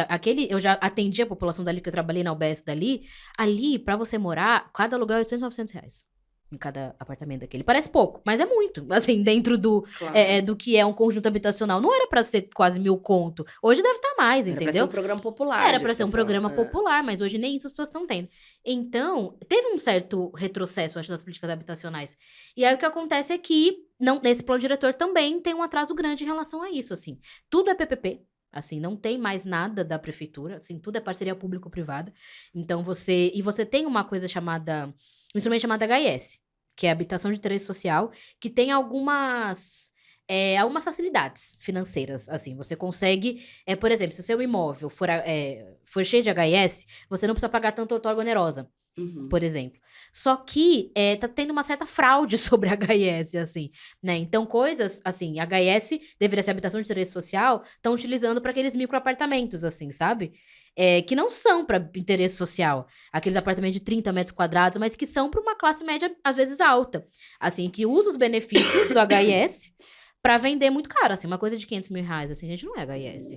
eu já atendi a população dali, que eu trabalhei na UBS dali. Ali, pra você morar, cada aluguel é 800, R$ 900. Em cada apartamento daquele. Parece pouco, mas é muito. Assim, dentro Claro. do que é um conjunto habitacional. Não era pra ser quase 1.000 conto. Hoje deve estar mais, Era pra ser um entendeu? programa popular Era de pra ser um habitação. programa popular, mas hoje nem isso as pessoas estão tendo. Então, teve um certo retrocesso, acho, das políticas habitacionais. E aí o que acontece é que, não, nesse plano diretor também tem um atraso grande em relação a isso, assim. Tudo é PPP. Assim, não tem mais nada da prefeitura, assim, tudo é parceria público-privada. Então, você tem uma coisa chamada, um instrumento chamado HS, que é Habitação de Interesse Social, que tem algumas facilidades financeiras, assim, você consegue, por exemplo, se o seu imóvel for cheio de HS, você não precisa pagar tanto outorga onerosa, Uhum. por exemplo. Só que tá tendo uma certa fraude sobre HS, assim, né? Então, coisas, assim, HS deveria ser habitação de interesse social, estão utilizando para aqueles microapartamentos, assim, sabe? Que não são para interesse social. Aqueles apartamentos de 30 metros quadrados, mas que são para uma classe média, às vezes, alta. Assim, que usa os benefícios do HS para vender muito caro. Assim, uma coisa de R$ 500 mil, assim, gente, não é HS.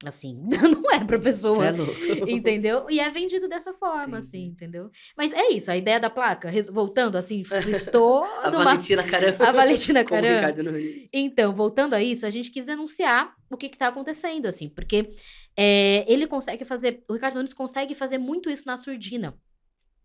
Assim, não é pra Você é pessoa, louco. entendeu? E é vendido dessa forma, assim, Entendi. entendeu? Mas é isso, a ideia da placa, voltando assim, estou A numa... Valentina Caram, A Valentina como o Caram. Ricardo Nunes. Então, voltando a isso, a gente quis denunciar o que tá acontecendo, assim, porque o Ricardo Nunes consegue fazer muito isso na surdina.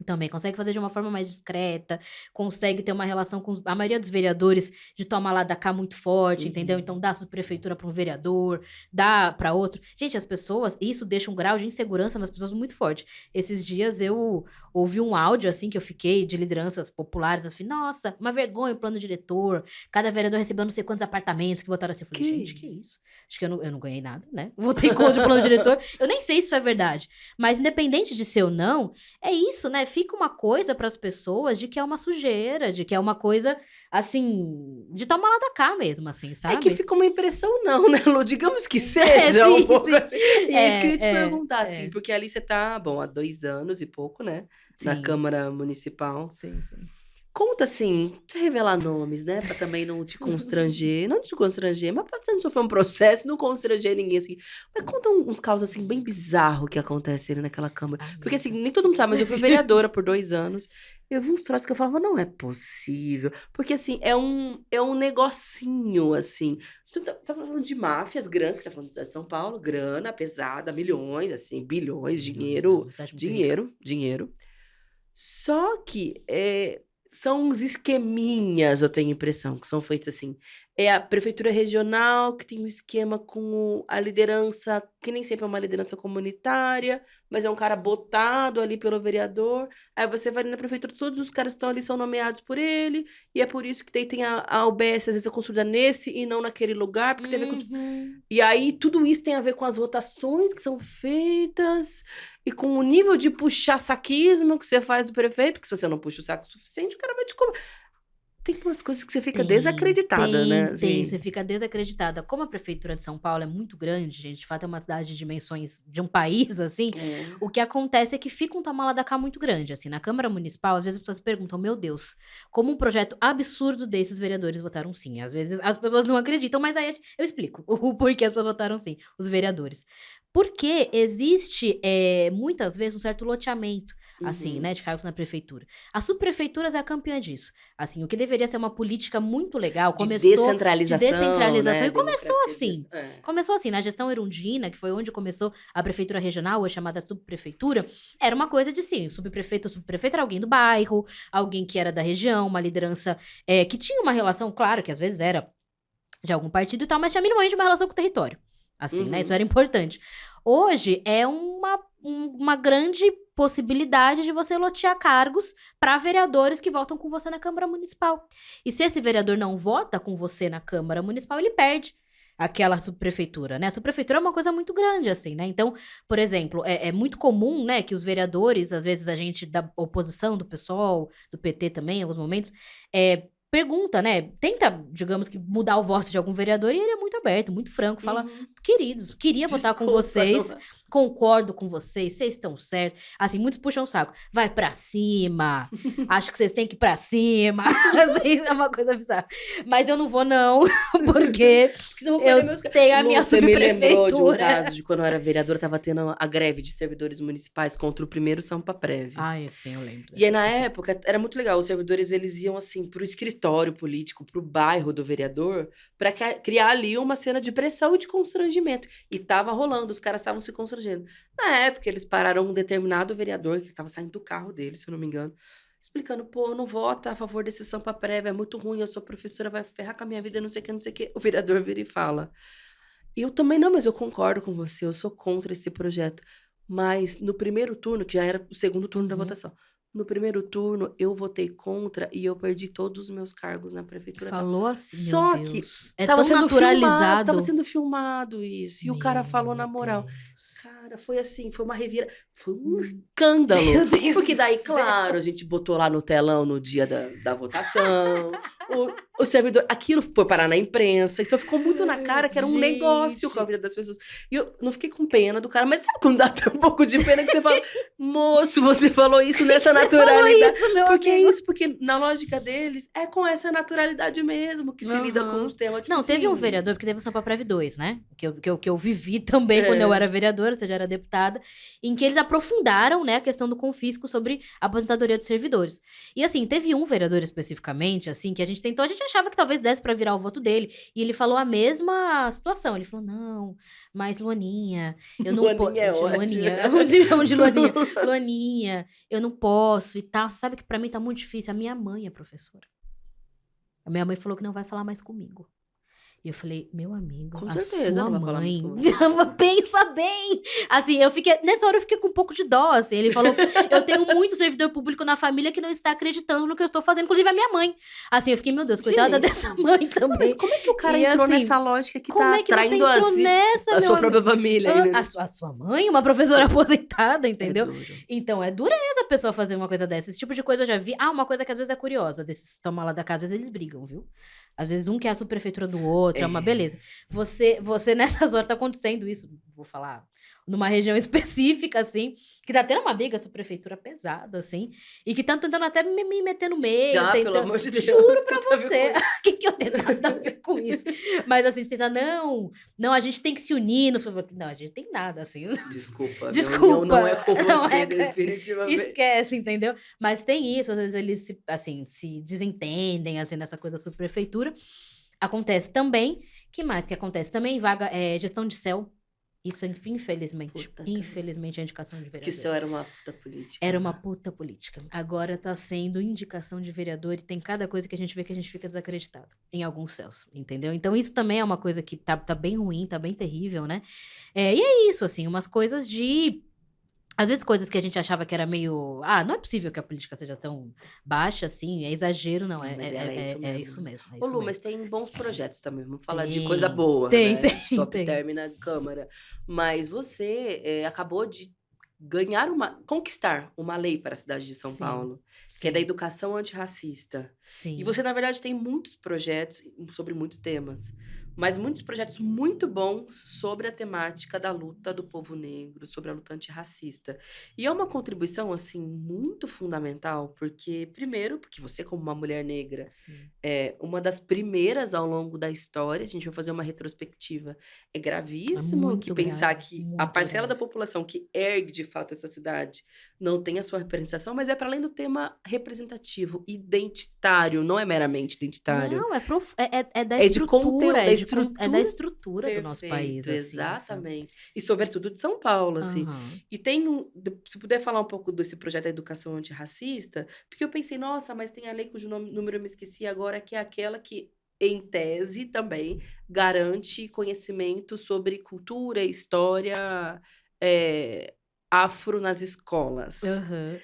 Também consegue fazer de uma forma mais discreta, consegue ter uma relação com a maioria dos vereadores de tomar lá da cá muito forte, entendeu? Uhum. Então dá a subprefeitura para um vereador, dá para outro. Gente, as pessoas, isso deixa um grau de insegurança nas pessoas muito forte. Esses dias eu ouvi um áudio assim que eu fiquei de lideranças populares, assim, nossa, uma vergonha o plano diretor, cada vereador recebeu não sei quantos apartamentos que votaram assim. Eu falei, gente, que Que isso? Acho que eu não ganhei nada, né? Votei contra o plano diretor. Eu nem sei se isso é verdade. Mas independente de ser ou não, é isso, né? Fica uma coisa para as pessoas de que é uma sujeira, de que é uma coisa, assim, de tomar lá da cá mesmo, assim, É que sabe? fica uma impressão não, né, Lu? Digamos que seja um Sim, pouco sim. assim. E é isso que eu ia te perguntar, assim, É. porque ali você tá, bom, há 2 anos e pouco, né, na Sim, Câmara Municipal. sim, sim. Conta assim, não precisa revelar nomes, né, pra também não te constranger, não te constranger, mas pode ser não sofrer um processo, não constranger ninguém, assim. Mas conta uns casos, assim, bem bizarro que acontece ali naquela Câmara. Porque, assim, Amiga. nem todo mundo sabe, mas eu fui vereadora por 2 anos, eu vi uns troços que eu falava: "Não é possível", porque, assim, é um negocinho, assim. Tu tá falando de máfias grandes, que tá falando de São Paulo, grana pesada, milhões, assim, bilhões, Milhões, é dinheiro, uma cidade muito rica. dinheiro, dinheiro. Só que, são uns esqueminhas, eu tenho a impressão, que são feitos assim. É a prefeitura regional que tem um esquema com a liderança, que nem sempre é uma liderança comunitária, mas é um cara botado ali pelo vereador. Aí você vai ali na prefeitura, todos os caras que estão ali são nomeados por ele, e é por isso que daí tem a UBS, às vezes é construída nesse e não naquele lugar, porque tem a ver com Uhum. e aí tudo isso tem a ver com as votações que são feitas e com o nível de puxar saquismo que você faz do prefeito, porque se você não puxa o saco suficiente, o cara vai te cobrar. Tem umas coisas que você fica desacreditada, né? Tem, Assim. você fica desacreditada. Como a prefeitura de São Paulo é muito grande, gente, de fato é uma cidade de dimensões de um país, assim, É. o que acontece é que fica um toma lá da cá muito grande, assim, na Câmara Municipal, às vezes as pessoas perguntam, meu Deus, como um projeto absurdo desses vereadores votaram sim? Às vezes as pessoas não acreditam, mas aí eu explico o porquê as pessoas votaram sim, os vereadores. Porque existe, muitas vezes, um certo loteamento, assim, Uhum. né, de cargos na prefeitura. As subprefeituras é a campeã disso. Assim, o que deveria ser uma política muito legal, De começou de descentralização, descentralização né? e começou Democracia de assim. gestão. É. Começou assim, na gestão Erundina, que foi onde começou a prefeitura regional, hoje chamada subprefeitura, era uma coisa de sim, subprefeito ou subprefeito era alguém do bairro, alguém que era da região, uma liderança que tinha uma relação, claro, que às vezes era de algum partido e tal, mas tinha minimamente uma relação com o território. Assim, né? Isso Uhum. era importante. Hoje é uma grande possibilidade de você lotear cargos para vereadores que votam com você na Câmara Municipal. E se esse vereador não vota com você na Câmara Municipal, ele perde aquela subprefeitura, né? A subprefeitura é uma coisa muito grande, assim, né? Então, por exemplo, é muito comum, né, que os vereadores, às vezes a gente da oposição, do PSOL, do PT também, em alguns momentos, pergunta, né? Tenta, digamos que, mudar o voto de algum vereador e ele é muito aberto, muito franco, fala: Uhum. queridos, queria votar com Desculpa, vocês, não. concordo com vocês estão certos. Assim, muitos puxam o saco. Vai pra cima, acho que vocês têm que ir pra cima. Assim, é uma coisa bizarra. Mas eu não vou, não, porque Porque senão eu vou perder eu meus tenho a Lu, minha você me lembrou de um subprefeitura. caso de quando eu era vereadora, tava tendo a greve de servidores municipais contra o primeiro Sampaprev. Ai, sim, eu lembro E aí, dessa na questão. época, era muito legal. Os servidores, eles iam, assim, pro escritório político, pro bairro do vereador, pra criar ali uma cena de pressão e de constrangimento. E tava rolando, os caras estavam se constrangendo. Na época, eles pararam um determinado vereador, que tava saindo do carro dele, se eu não me engano, explicando, pô, não vota a favor desse Sampaprev, é muito ruim, eu sou professora, vai ferrar com a minha vida, não sei o que, não sei o que. O vereador vira e fala, eu também não, mas eu concordo com você, eu sou contra esse projeto. Mas no primeiro turno, que já era o segundo turno da Uhum. votação, no primeiro turno eu votei contra e eu perdi todos os meus cargos na prefeitura e tal. Falou assim, meu Só que Deus. É tava tão sendo filmado, tava naturalizado. sendo filmado isso. E o cara falou na Meu moral. Deus. Cara, foi assim, foi uma revira, foi um escândalo. Meu Deus Porque do daí, céu. claro, a gente botou lá no telão no dia da votação. O servidor, aquilo foi parar na imprensa, então ficou muito na cara que era um negócio com a Gente. vida das pessoas. E eu não fiquei com pena do cara, mas sabe quando dá até um pouco de pena que você fala, moço, você falou isso nessa Você falou naturalidade. isso, meu Porque é amigo. isso, porque na lógica deles, é com essa naturalidade mesmo que se lida com Aham. os temas. Tipo Não, teve um assim, vereador, porque teve o Sampaprev 2, né? Que eu vivi também quando eu é, era vereadora, você já era deputada, em que eles aprofundaram, né, a questão do confisco sobre a aposentadoria dos servidores. E assim, teve um vereador especificamente, assim, que a gente tentou, a gente achava que talvez desse pra virar o voto dele, e ele falou a mesma situação. Ele falou: não, mas Luaninha, eu não posso. Luaninha é ótimo. Luaninha, vamos chamar de Luaninha. Luaninha, eu não posso e tal. Você sabe que pra mim tá muito difícil. A minha mãe é professora. A minha mãe falou que não vai falar mais comigo. E eu falei, meu amigo, Com a certeza sua não vai falar mais mãe. com você. Pensa bem! Assim, nessa hora eu fiquei com um pouco de dó, assim. Ele falou, eu tenho muito servidor público na família que não está acreditando no que eu estou fazendo, inclusive a minha mãe. Assim, eu fiquei, meu Deus, coitada Gente, dessa mãe também. Mas como é que o cara E entrou assim, nessa lógica que como tá é que você traindo entrou nessa, a meu sua amigo? própria família ainda? A sua mãe, uma professora aposentada, entendeu? É duro. Então, é dureza a pessoa fazer uma coisa dessa. Esse tipo de coisa eu já vi. Ah, uma coisa que às vezes é curiosa, desses toma lá da casa, às vezes eles brigam, viu? Às vezes um quer a subprefeitura do outro, é uma beleza. Você nessas horas tá acontecendo isso, vou falar, numa região específica, assim, que tá tendo uma briga subprefeitura pesada, assim, e que tá tentando até me meter no meio, Ah, pelo tentando... amor de Deus. Juro pra que eu tô você, vendo. o que eu tenho nada a ver com isso? Mas assim, de tentar, não, a gente tem que se unir, não, a gente tem nada, assim, Desculpa, Desculpa, minha união não é com não você, é- definitivamente. esquece, entendeu? Mas tem isso, às vezes eles se desentendem, assim, nessa coisa da subprefeitura. Acontece também, que mais que acontece? Também gestão de céu. Isso, infelizmente. Puta, cara. Infelizmente, é indicação de vereador. Que o céu era uma puta política. Era uma puta política. Agora tá sendo indicação de vereador e tem cada coisa que a gente vê que a gente fica desacreditado. Em alguns céus, entendeu? Então isso também é uma coisa que tá bem ruim, tá bem terrível, né? E é isso, assim, umas coisas de... Às vezes coisas que a gente achava que era meio... Ah, não é possível que a política seja tão baixa assim, é exagero, não. Mas ela é isso mesmo. É isso mesmo. Ô, Lu, mas tem bons projetos também. Vamos falar de Tem, coisa boa, tem, né? tem, De top tem. term na Câmara. Mas você acabou de conquistar uma lei para a cidade de São Sim, Paulo, que é da sim, educação antirracista. E sim. você, na verdade, tem muitos projetos sobre muitos temas, mas muitos projetos muito bons sobre a temática da luta do povo negro, sobre a luta antirracista. E é uma contribuição, assim, muito fundamental, porque, primeiro, porque você, como uma mulher negra, Sim. é uma das primeiras ao longo da história, a gente vai fazer uma retrospectiva, é É gravíssimo que muito pensar grave, que a muito parcela da grave. população que ergue de fato essa cidade não tem a sua representação, mas é para além do tema representativo, identitário, não é meramente identitário. Não, é da É de estrutura, conteúdo, da é da estrutura. estrutura do nosso país, Perfeito, assim, sabe? exatamente. E sobretudo de São Paulo, assim. Aham. E tem se puder falar um pouco desse projeto da educação antirracista, porque eu pensei, nossa, mas tem a lei cujo número eu me esqueci agora, que é aquela que, em tese, também garante conhecimento sobre cultura e história afro nas escolas. Aham.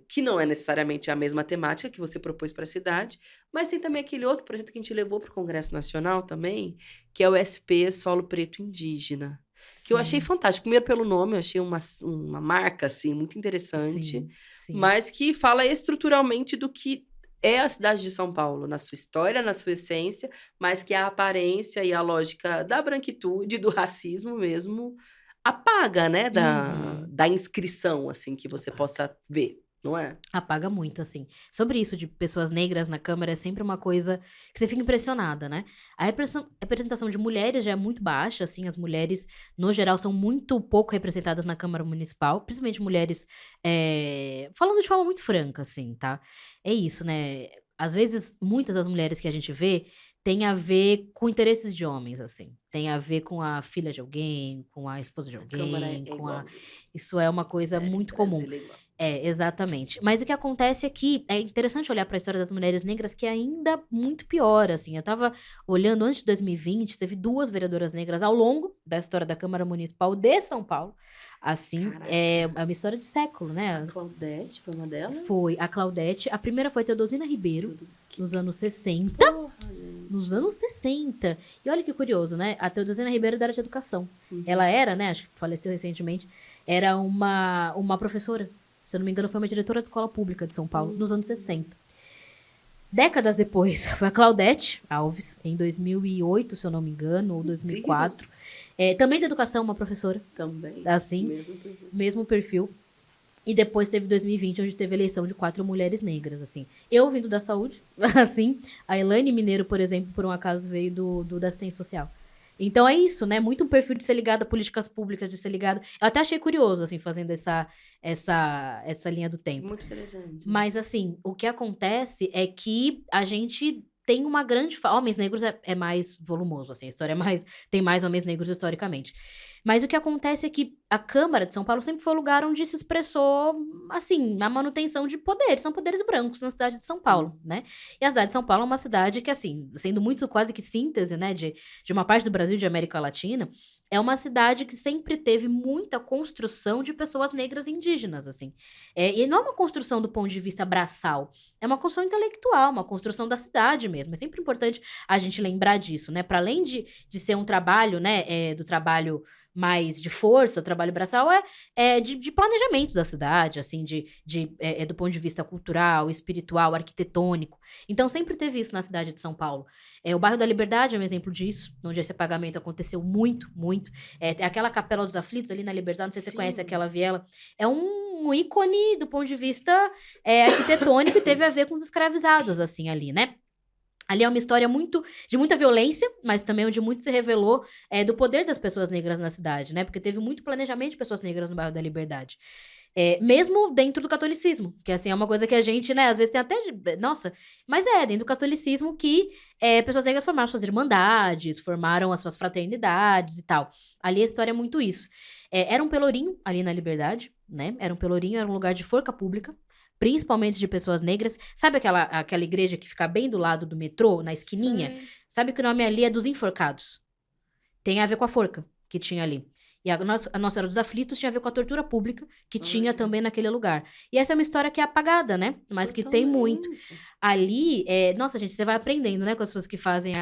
Que não é necessariamente a mesma temática que você propôs para a cidade, mas tem também aquele outro projeto que a gente levou para o Congresso Nacional também, que é o SP Solo Preto Indígena, que eu achei Sim, fantástico. Primeiro pelo nome, eu achei uma marca assim muito interessante, sim, sim. mas que fala estruturalmente do que é a cidade de São Paulo, na sua história, na sua essência, mas que a aparência e a lógica da branquitude, do racismo mesmo, apaga, né, Uhum. da inscrição, assim, que você Apaga. possa ver, não é? Apaga muito, assim. Sobre isso de pessoas negras na Câmara, é sempre uma coisa que você fica impressionada, né? A representação de mulheres já é muito baixa, assim, as mulheres, no geral, são muito pouco representadas na Câmara Municipal, principalmente mulheres, falando de forma muito franca, assim, tá? É isso, né? Às vezes, muitas das mulheres que a gente vê tem a ver com interesses de homens, assim. Tem a ver com a filha de alguém, com a esposa de A Câmara alguém, é com a. igualzinho. Isso é uma coisa muito comum. Brasília é igual. É, exatamente. Mas o que acontece é que é interessante olhar para a história das mulheres negras, que é ainda muito pior, assim. Eu estava olhando antes de 2020, teve 2 vereadoras negras ao longo da história da Câmara Municipal de São Paulo. Assim, é Caraca. uma história de século, A né? Claudete foi uma delas? Foi a Claudete, a primeira foi Teodosina Ribeiro, Que nos anos 60. porra, gente. Nos anos 60. E olha que curioso, né? A Teodosina Ribeiro da área de educação. Uhum. Ela era, né? Acho que faleceu recentemente. Era uma professora. Se eu não me engano, foi uma diretora de escola pública de São Paulo, nos anos 60. Décadas depois, foi a Claudete Alves, em 2008, se eu não me engano, ou 2004. Deus. Também da educação, uma professora, Também. assim, Mesmo perfil. mesmo perfil. E depois teve 2020, onde teve a eleição de 4 mulheres negras, assim. Eu vindo da saúde, assim. A Elaine Mineiro, por exemplo, por um acaso veio da assistência social. Então é isso, né? Muito um perfil de ser ligado a políticas públicas, de ser ligado. Eu até achei curioso, assim, fazendo essa linha do tempo. Muito interessante. Mas, assim, o que acontece é que a gente tem uma grande. Homens negros é mais volumoso, assim, a história tem mais homens negros historicamente. Mas o que acontece é que a Câmara de São Paulo sempre foi o lugar onde se expressou, assim, a manutenção de poderes. São poderes brancos na cidade de São Paulo, né? E a cidade de São Paulo é uma cidade que, assim, sendo muito quase que síntese, né, de uma parte do Brasil e de América Latina, é uma cidade que sempre teve muita construção de pessoas negras e indígenas, assim. E não é uma construção do ponto de vista braçal, é uma construção intelectual, uma construção da cidade mesmo. É sempre importante a gente lembrar disso, né? Para além de ser um trabalho, né, do trabalho mais de força, o trabalho braçal de planejamento da cidade, assim, do ponto de vista cultural, espiritual, arquitetônico. Então, sempre teve isso na cidade de São Paulo. O bairro da Liberdade é um exemplo disso, onde esse apagamento aconteceu muito, muito. Tem aquela Capela dos Aflitos ali na Liberdade, não sei se você conhece Sim. aquela viela. É um ícone do ponto de vista arquitetônico e teve a ver com os escravizados, assim, ali, né? Ali é uma história de muita violência, mas também onde muito se revelou do poder das pessoas negras na cidade, né? Porque teve muito planejamento de pessoas negras no bairro da Liberdade. Mesmo dentro do catolicismo, que assim é uma coisa que a gente, né, às vezes tem até. Nossa, mas dentro do catolicismo que pessoas negras formaram suas irmandades, formaram as suas fraternidades e tal. Ali a história é muito isso. Era um pelourinho ali na Liberdade, né? Era um pelourinho, era um lugar de forca pública. Principalmente de pessoas negras. Sabe aquela igreja que fica bem do lado do metrô, na esquininha? Sei. Sabe que o nome ali é dos enforcados. Tem a ver com a forca que tinha ali. E a Nossa Senhora dos Aflitos tinha a ver com a tortura pública que tinha Olha. também naquele lugar. E essa é uma história que é apagada, né? Mas que tem muito. Totalmente. Ali, nossa, gente, você vai aprendendo, né? Com as pessoas que fazem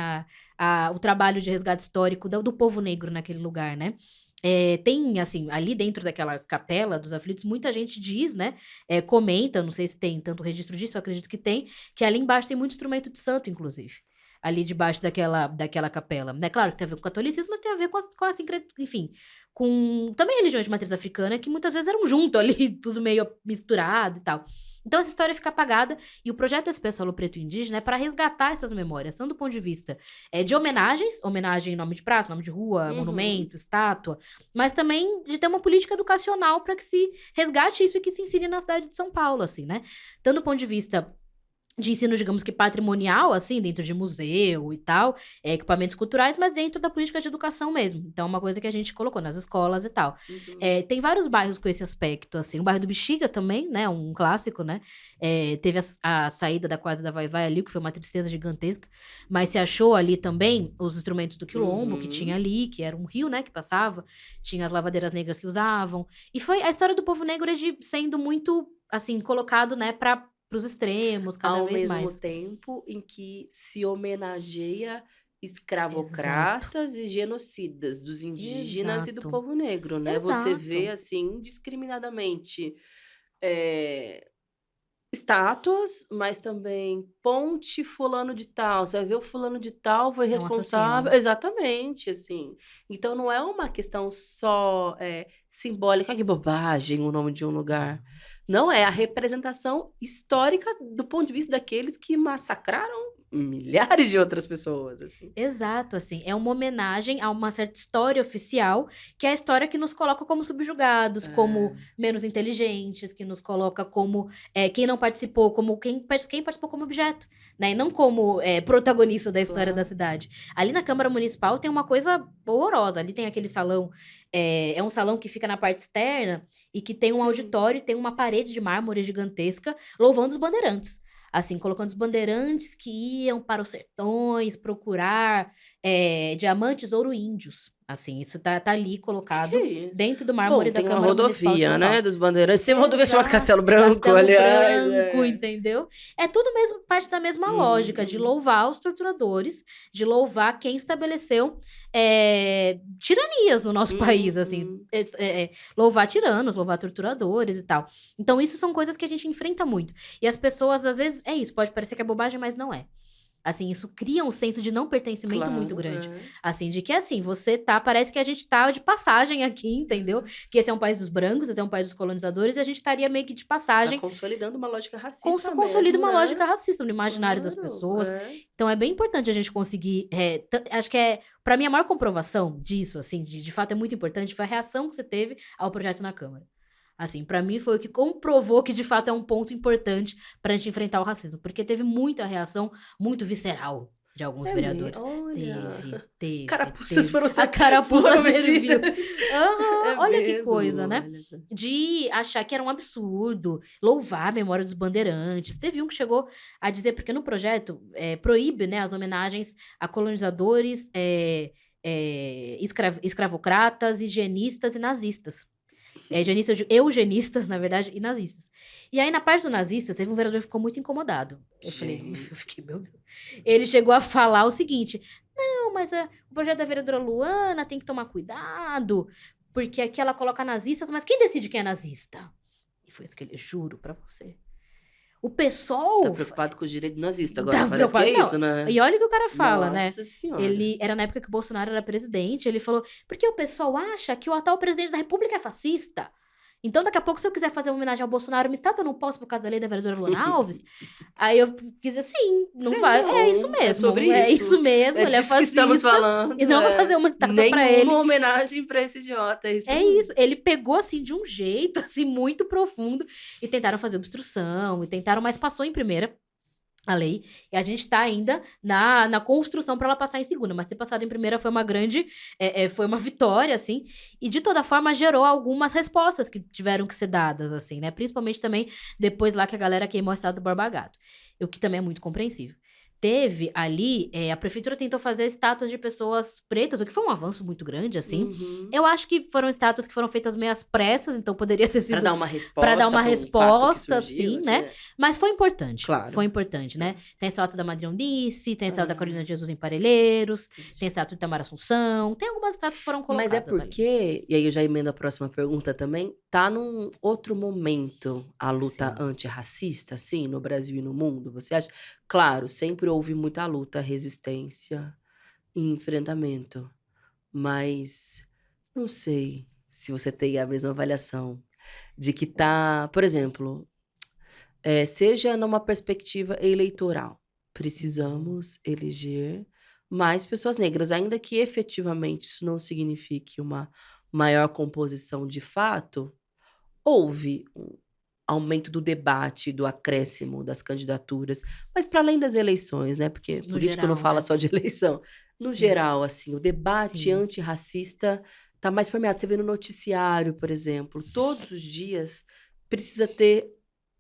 o trabalho de resgate histórico do povo negro naquele lugar, né? Tem, assim, ali dentro daquela capela dos aflitos, muita gente diz, né, comenta, não sei se tem tanto registro disso, eu acredito que tem, que ali embaixo tem muito instrumento de santo, inclusive. Ali debaixo daquela capela, né? Claro que tem a ver com o catolicismo, mas tem a ver com a enfim, com também religiões de matriz africana, que muitas vezes eram junto ali, tudo meio misturado e tal. Então essa história fica apagada, e o projeto SP Solo Preto Indígena é para resgatar essas memórias, tanto do ponto de vista de homenagens, homenagem em nome de praça, nome de rua, Uhum. monumento, estátua, mas também de ter uma política educacional para que se resgate isso e que se ensine na cidade de São Paulo, assim, né? Tanto do ponto de vista de ensino, digamos que patrimonial, assim, dentro de museu e tal, equipamentos culturais, mas dentro da política de educação mesmo. Então, é uma coisa que a gente colocou nas escolas e tal. Uhum. Tem vários bairros com esse aspecto, assim. O bairro do Bexiga também, né, um clássico, né? Teve a saída da quadra da Vai-Vai ali, que foi uma tristeza gigantesca, mas se achou ali também os instrumentos do quilombo que tinha Uhum. ali, que era um rio, né, que passava, tinha as lavadeiras negras que usavam, e foi a história do povo negro sendo muito, assim, colocado, né, para os extremos, cada Ao vez mesmo mais. tempo em que se homenageia Exato, escravocratas e genocidas dos indígenas e do exato, povo negro, né. Você vê, exato. assim, indiscriminadamente, eh, estátuas, mas também ponte fulano de tal, você vai ver o fulano de tal foi É um responsável assassino. exatamente, assim. Então não é uma questão só, simbólica, "Que bobagem o nome de um lugar". Não, é a representação histórica do ponto de vista daqueles que massacraram milhares de outras pessoas, assim. Exato, assim, é uma homenagem a uma certa história oficial, que é a história que nos coloca como subjugados, como É, menos inteligentes, que nos coloca como, quem não participou, como quem participou como objeto, né, e não como, protagonista da história da claro. cidade. Ali na Câmara Municipal tem uma coisa horrorosa, ali tem aquele salão, é um salão que fica na parte externa e que tem um Sim. auditório e tem uma parede de mármore gigantesca louvando os bandeirantes. Assim, colocando os bandeirantes que iam para os sertões procurar, diamantes ouro índios. Assim, isso tá ali Que é colocado isso? dentro do Bom, mármore da tem uma Câmara Municipal de rodovia, São né, Paulo. dos bandeirantes, tem uma rodovia chamada Exato. Castelo Branco, Castelo aliás, Branco, entendeu? É tudo mesmo parte da mesma lógica de Uhum, louvar os torturadores, de louvar quem estabeleceu, tiranias no nosso país, assim, uhum. louvar tiranos, louvar torturadores e tal. Então isso são coisas que a gente enfrenta muito. E as pessoas, às vezes, é isso, pode parecer que é bobagem, mas não é. Assim, isso cria um senso de não pertencimento muito Claro, grande. é. Assim, de que assim, parece que a gente tá de passagem aqui, entendeu? É. Que esse é um país dos brancos, esse é um país dos colonizadores, e a gente estaria meio que de Tá passagem, consolidando uma lógica racista consolida mesmo, uma né. lógica racista no imaginário das Claro, pessoas. é. Então é bem importante a gente conseguir, acho que pra mim a maior comprovação disso, assim, de fato é muito importante, foi a reação que você teve ao projeto na Câmara. Assim, pra mim foi o que comprovou que de fato é um ponto importante pra gente enfrentar o racismo, porque teve muita reação muito visceral de alguns É me vereadores. olha, carapuças Teve. A carapuça foram serviu. vestidas. Aham, É olha que mesmo, coisa, né? olha só. De achar que era um absurdo, louvar a memória dos bandeirantes. Teve um que chegou a dizer, porque no projeto proíbe, né, as homenagens a colonizadores, escravocratas, higienistas e nazistas. Eugenistas, na verdade, e nazistas. E aí, na parte do nazistas, teve um vereador que ficou muito incomodado. Eu falei, eu Gente. fiquei, meu Deus. Ele chegou a falar o seguinte: não, mas o projeto da vereadora Luana tem que tomar cuidado, porque aqui ela coloca nazistas, mas quem decide quem é nazista? E foi isso que ele, juro pra você. O Tá PSOL preocupado com os direitos nazistas agora, tava parece que é preocupado. Não, isso, né. e olha o que o cara fala, né? Nossa senhora. Ele era na época que o Bolsonaro era presidente, ele falou: "Porque o pessoal acha que o atual presidente da república é fascista. Então daqui a pouco se eu quiser fazer uma homenagem ao Bolsonaro, uma estátua, eu não posso por causa da lei da vereadora Luana Alves?". Aí eu quis dizer: "Sim, não vai, é isso Não, é sobre mesmo, é isso. isso mesmo, É ele é disso que estamos fascista e falando, não vai fazer uma estátua pra Nenhuma ele". homenagem pra esse idiota, é isso É mesmo. isso, ele pegou, assim, de um jeito, assim, muito profundo, e tentaram fazer obstrução, e tentaram, mas passou em primeira a lei, e a gente tá ainda na construção para ela passar em segunda, mas ter passado em primeira foi uma grande, foi uma vitória, assim, e de toda forma gerou algumas respostas que tiveram que ser dadas, assim, né, principalmente também depois lá que a galera queimou a estátua do Borba Gato, o que também é muito compreensível. teve ali, a prefeitura tentou fazer estátuas de pessoas pretas, o que foi um avanço muito grande, assim. Uhum. Eu acho que foram estátuas que foram feitas meio às pressas, então poderia ter Pra sido dar uma para dar uma resposta pra um fato que resposta, surgiu, assim, assim, né? Mas foi Claro. importante, né? Tem a estátua da Madre Eunice, tem a estátua da Carolina Ah, de Jesus em Parelheiros, entendi. tem a estátua de Itamar Assunção, tem algumas estátuas que foram Mas é colocadas ali. porque, e aí eu já emendo a próxima pergunta também, tá num outro momento a luta Sim. antirracista, assim, no Brasil e no mundo, você acha? Claro, sempre houve muita luta, resistência e enfrentamento, mas não sei se você tem a mesma avaliação de que tá, por exemplo, seja numa perspectiva eleitoral, Uhum. precisamos eleger mais pessoas negras, ainda que efetivamente isso não signifique uma maior composição de fato, houve um aumento do debate, do acréscimo das candidaturas, mas para além das eleições, né, porque No político não geral, fala né? só de eleição. No Sim. geral, assim, o debate Sim. antirracista está mais permeado. Você vê no noticiário, por exemplo, todos os dias precisa ter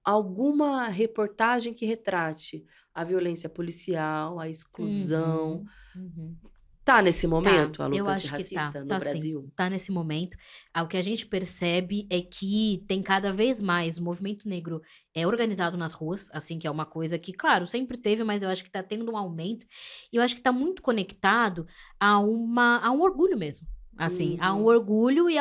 alguma reportagem que retrate a violência policial, a exclusão. Uhum. Uhum. Tá nesse Tá, momento a eu luta acho que tá, antirracista no tá sim, Brasil? tá nesse momento. O que a gente percebe é que tem cada vez mais movimento negro organizado nas ruas, assim, que é uma coisa que, claro, sempre teve, mas eu acho que tá tendo um aumento. E eu acho que tá muito conectado a um orgulho mesmo. Assim, a um Uhum. orgulho e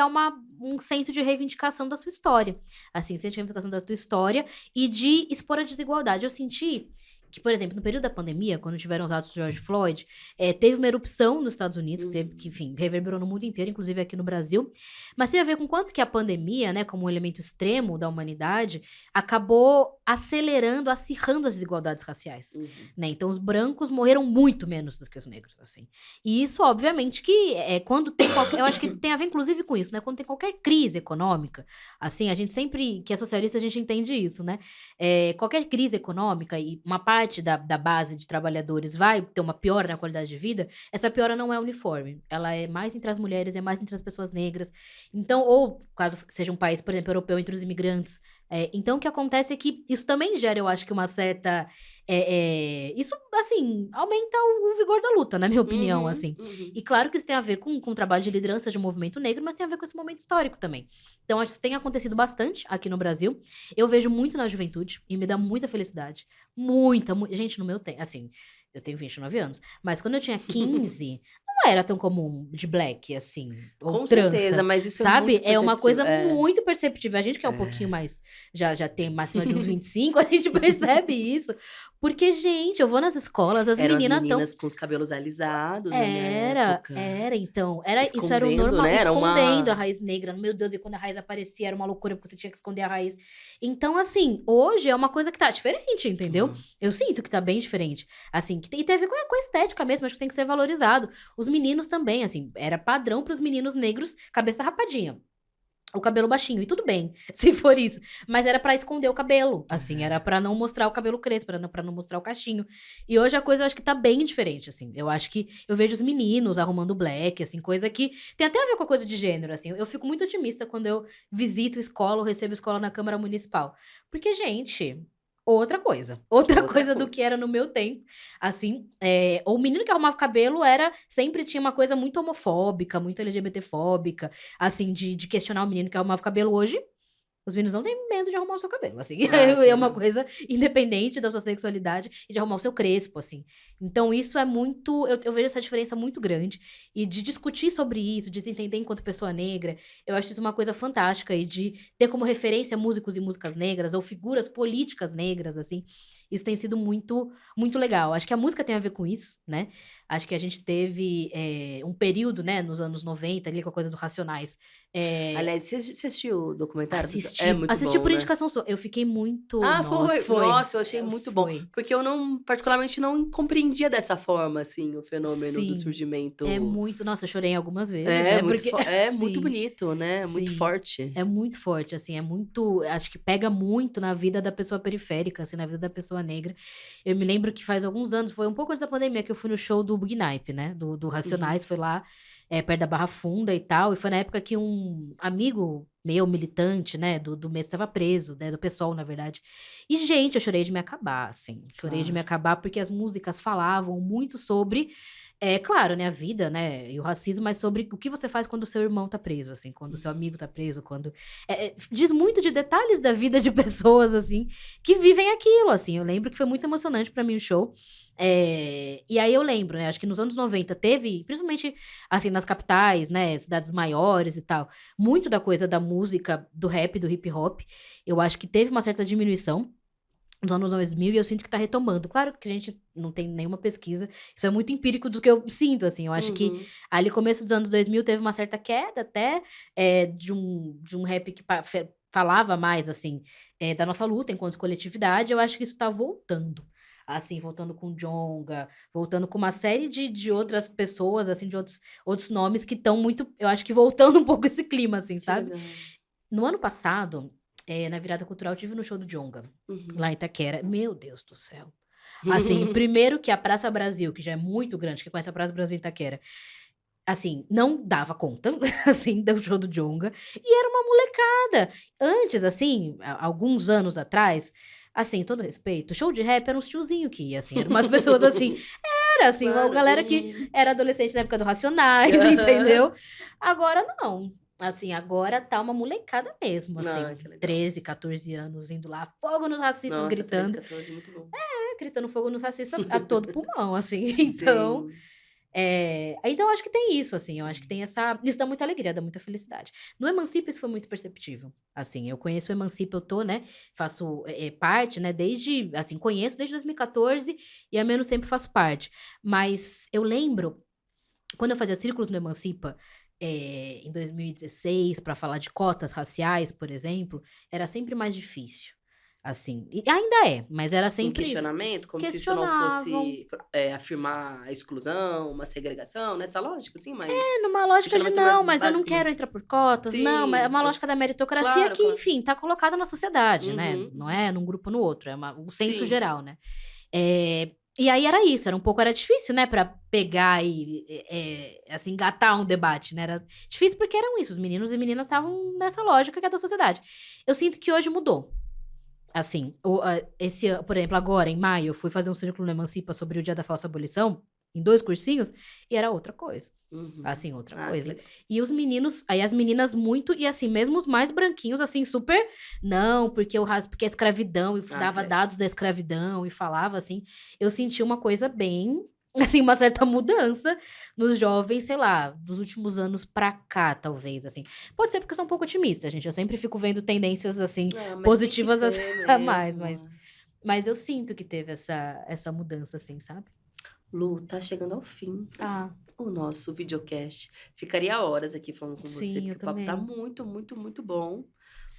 um senso de reivindicação da sua história. Assim, senso de reivindicação da sua história e de expor a desigualdade. Eu senti que, por exemplo, no período da pandemia, quando tiveram os atos de George Floyd, teve uma erupção nos Estados Unidos, que, Uhum. enfim, reverberou no mundo inteiro, inclusive aqui no Brasil. Mas tem a ver com quanto que a pandemia, né, como um elemento extremo da humanidade, acabou acelerando, acirrando as desigualdades raciais, Uhum. né? Então, os brancos morreram muito menos do que os negros, assim. E isso, obviamente, que quando tem qualquer... Eu acho que tem a ver, inclusive, com isso, né? Quando tem qualquer crise econômica, assim, a gente sempre... Que é socialista, a gente entende isso, né? Qualquer crise econômica e uma parte da base de trabalhadores vai ter uma piora na qualidade de vida, essa piora não é uniforme. Ela é mais entre as mulheres, é mais entre as pessoas negras. Então, ou caso seja um país, por exemplo, europeu, entre os imigrantes. Então, o que acontece é que isso também gera, eu acho que uma certa. Isso, assim, aumenta o vigor da luta, na minha opinião, Uhum, assim. E uhum. claro que isso tem a ver com o trabalho de liderança de um movimento negro, mas tem a ver com esse momento histórico também. Então, acho que isso tem acontecido bastante aqui no Brasil. Eu vejo muito na juventude e me dá muita felicidade. Muita, gente, no meu tempo, assim, eu tenho 29 anos, mas quando eu tinha 15, não era tão comum de black, assim, ou Com certeza, trança, mas isso é sabe? muito É uma perceptível. coisa muito perceptível. A gente que é um pouquinho É. mais, já tem máxima de uns 25, a gente percebe isso. Porque, gente, eu vou nas escolas, as Eram as meninas estão meninas com os cabelos alisados na minha era, época, era, então, isso era o escondendo, normal, né, era escondendo a uma raiz negra. Meu Deus, e quando a raiz aparecia era uma loucura, porque você tinha que esconder a raiz. Então, assim, hoje é uma coisa que tá diferente, entendeu? Uhum. Eu sinto que tá bem diferente. Assim, e tem a ver com a estética mesmo, acho que tem que ser valorizado. Os meninos também, assim, era padrão pros meninos negros, cabeça rapadinha. O cabelo baixinho, e tudo bem, se for isso. Mas era pra esconder o cabelo, assim, era pra não mostrar o cabelo crespo, pra não mostrar o cachinho. E hoje a coisa eu acho que tá bem diferente, assim. Eu acho que eu vejo os meninos arrumando black, assim, coisa que tem até a ver com a coisa de gênero, assim. Eu fico muito otimista quando eu visito escola ou recebo escola na Câmara Municipal. Porque, gente, outra coisa. Outra Outra coisa do coisa. que era no meu tempo. Assim, o menino que arrumava cabelo sempre tinha uma coisa muito homofóbica, muito LGBTfóbica, assim, de questionar o menino que arrumava o cabelo. Hoje, os meninos não têm medo de arrumar o seu cabelo, assim. Ah, que É uma legal. coisa independente da sua sexualidade e de arrumar o seu crespo, assim. Então, isso é muito. Eu vejo essa diferença muito grande. E de discutir sobre isso, de se entender enquanto pessoa negra, eu acho isso uma coisa fantástica. E de ter como referência músicos e músicas negras, ou figuras políticas negras, assim. Isso tem sido muito, muito legal. Acho que a música tem a ver com isso, né? Acho que a gente teve um período, né, nos anos 90, ali com a coisa do Racionais. É, Aliás, você assistiu o documentário é Assisti. muito Assisti bom, por né? indicação sua. Eu fiquei muito Ah, nossa, foi. foi. Nossa, eu achei muito bom, Foi. porque eu não particularmente não compreendia dessa forma, assim, o fenômeno do Sim. É surgimento. muito nossa, eu chorei algumas vezes, né, porque É muito sim, bonito, né, muito sim. forte. É muito forte, assim, é muito acho que pega muito na vida da pessoa periférica, assim, na vida da pessoa negra. Eu me lembro que faz alguns anos, foi um pouco antes da pandemia, que eu fui no show do Bug Nipe, né, do Uhum. Racionais, foi lá, perto da Barra Funda e tal, e foi na época que um amigo meu militante, né, do mês estava preso, né, do PSOL, na verdade. E, gente, eu chorei de me acabar, assim. Chorei de me Claro. acabar porque as músicas falavam muito sobre, claro, né, a vida, né, e o racismo, mas sobre o que você faz quando o seu irmão tá preso, assim, quando o seu amigo tá preso, quando... diz muito de detalhes da vida de pessoas, assim, que vivem aquilo, assim. Eu lembro que foi muito emocionante pra mim o show. E aí eu lembro, né, acho que nos anos 90 teve, principalmente, assim, nas capitais, né, cidades maiores e tal, muito da coisa da música, do rap, do hip hop, eu acho que teve uma certa diminuição nos anos 2000 e eu sinto que tá retomando. Claro que a gente não tem nenhuma pesquisa, isso é muito empírico do que eu sinto, assim, eu acho que Uhum. ali começo dos anos 2000 teve uma certa queda até, de um rap que falava mais, assim, da nossa luta enquanto coletividade, eu acho que isso tá voltando. Assim, voltando com Djonga, voltando com uma série de outras pessoas, assim, de outros nomes que estão muito, eu acho que voltando um pouco esse clima, assim, Que sabe? legal. No ano passado, na virada cultural, eu tive no show do Djonga, lá Uhum. em Itaquera. Meu Deus do céu. Assim, primeiro que a Praça Brasil, que já é muito grande, que conhece a Praça Brasil em Itaquera, assim, não dava conta, assim, do show do Djonga. E era uma molecada. Antes, assim, alguns anos atrás, assim, todo respeito, show de rap era uns tiozinho que ia, assim, eram umas pessoas assim, era assim, uma Claro. galera que era adolescente na época do Racionais, entendeu? Agora não. Assim, agora tá uma molecada mesmo, Ah, assim, que legal. 13, 14 anos, indo lá, fogo nos racistas, Nossa, 13, gritando, 14, muito bom. gritando fogo nos racistas a todo pulmão, assim. Então, Sim. então eu acho que tem isso, assim, eu acho que tem isso dá muita alegria, dá muita felicidade. No Emancipa isso foi muito perceptível, assim, eu conheço o Emancipa, eu tô, né, faço, parte, né, desde, assim, conheço desde 2014 e há menos tempo faço parte. Mas eu lembro, quando eu fazia círculos no Emancipa, em 2016, para falar de cotas raciais, por exemplo, era sempre mais difícil, assim, e ainda é, mas era Um sempre isso. questionamento, como se isso não Questionavam. fosse, afirmar a exclusão, uma segregação, nessa lógica, assim, mas Numa lógica de questionamento não, mais mas eu não básico quero mesmo. entrar por cotas, não, mas é Sim, uma lógica da meritocracia claro, que, claro. enfim, tá colocada na sociedade, né, Uhum. não é num grupo ou no outro, é o senso Sim. geral, né. E aí era isso, era difícil, né, pra pegar e, assim, engatar um debate, né, era difícil porque eram isso, os meninos e meninas estavam nessa lógica que é da sociedade. Eu sinto que hoje mudou. Assim, esse ano, por exemplo, agora em maio, eu fui fazer um círculo no Emancipa sobre o dia da falsa abolição, em 2 cursinhos, e era outra coisa. Uhum. Assim, outra Ah, que coisa. legal. E os meninos, aí as meninas muito, e assim, mesmo os mais branquinhos, assim, super, não, porque a escravidão, e Ah, que dava legal. dados da escravidão, e falava assim, eu senti uma coisa bem, assim, uma certa mudança nos jovens, sei lá, dos últimos anos pra cá, talvez, assim. Pode ser porque eu sou um pouco otimista, gente, eu sempre fico vendo tendências, assim, Ah, mas tem que positivas ser a mais, mesmo. mas eu sinto que teve essa mudança, assim, sabe? Lu, tá chegando ao fim Ah, o nosso videocast. Ficaria horas aqui falando com você, sim, eu porque o papo tá também. muito, muito, muito bom.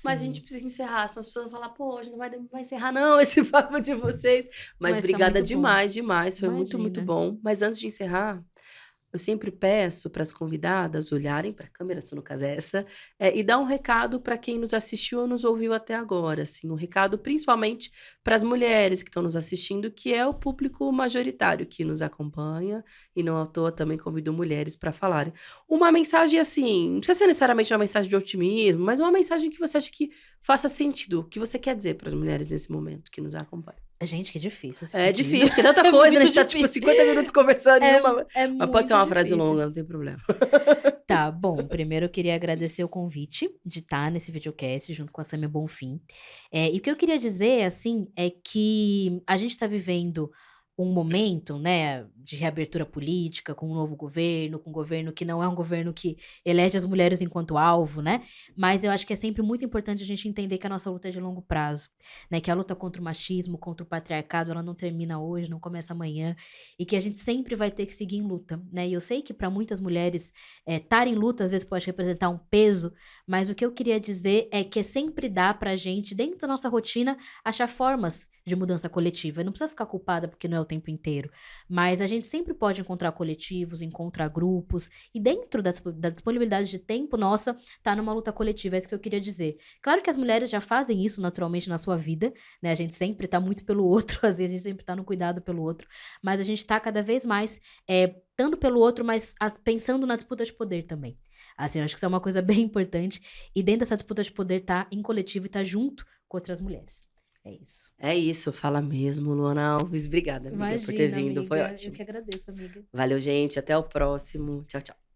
Mas a gente Sim. precisa encerrar, senão as pessoas vão falar, pô, hoje não vai encerrar não esse papo de vocês. Mas Mas tá obrigada muito bom. demais, demais, foi muito, muito Imagina. bom. Mas antes de encerrar, eu sempre peço para as convidadas olharem para a câmera, se no caso é essa, e dar um recado para quem nos assistiu ou nos ouviu até agora, assim, um recado principalmente para as mulheres que estão nos assistindo, que é o público majoritário que nos acompanha, e não à toa também convido mulheres para falarem. Uma mensagem assim, não precisa ser necessariamente uma mensagem de otimismo, mas uma mensagem que você acha que faça sentido, o que você quer dizer para as mulheres nesse momento que nos acompanham. Gente, que difícil esse É pedido. difícil, porque é tanta É coisa, né? A muito gente tá, tipo, difícil. 50 minutos conversando em É, uma. é Mas pode ser muito uma frase difícil. longa, não tem problema. Tá, bom, primeiro eu queria agradecer o convite de estar nesse videocast junto com a Samia Bonfim. E o que eu queria dizer, assim, é que a gente está vivendo um momento, né, de reabertura política, com um novo governo, com um governo que não é um governo que elege as mulheres enquanto alvo, né? Mas eu acho que é sempre muito importante a gente entender que a nossa luta é de longo prazo, né? Que a luta contra o machismo, contra o patriarcado, ela não termina hoje, não começa amanhã, e que a gente sempre vai ter que seguir em luta, né? E eu sei que para muitas mulheres estar em luta às vezes pode representar um peso, mas o que eu queria dizer é que sempre dá pra gente, dentro da nossa rotina, achar formas de mudança coletiva. E não precisa ficar culpada porque não é o tempo inteiro, mas a gente sempre pode encontrar coletivos, encontrar grupos, e dentro da disponibilidade de tempo nossa, tá numa luta coletiva, é isso que eu queria dizer. Claro que as mulheres já fazem isso naturalmente na sua vida, né? A gente sempre tá muito pelo outro, às vezes a gente sempre tá no cuidado pelo outro, mas a gente tá cada vez mais estando pelo outro, mas pensando na disputa de poder também. Assim, eu acho que isso é uma coisa bem importante. E dentro dessa disputa de poder, tá em coletivo e tá junto com outras mulheres. É isso. É isso, fala mesmo, Luana Alves. Obrigada, amiga, por ter Imagina, vindo, foi amiga. Eu ótimo. que agradeço, amiga. Valeu, gente, até o próximo. Tchau, tchau.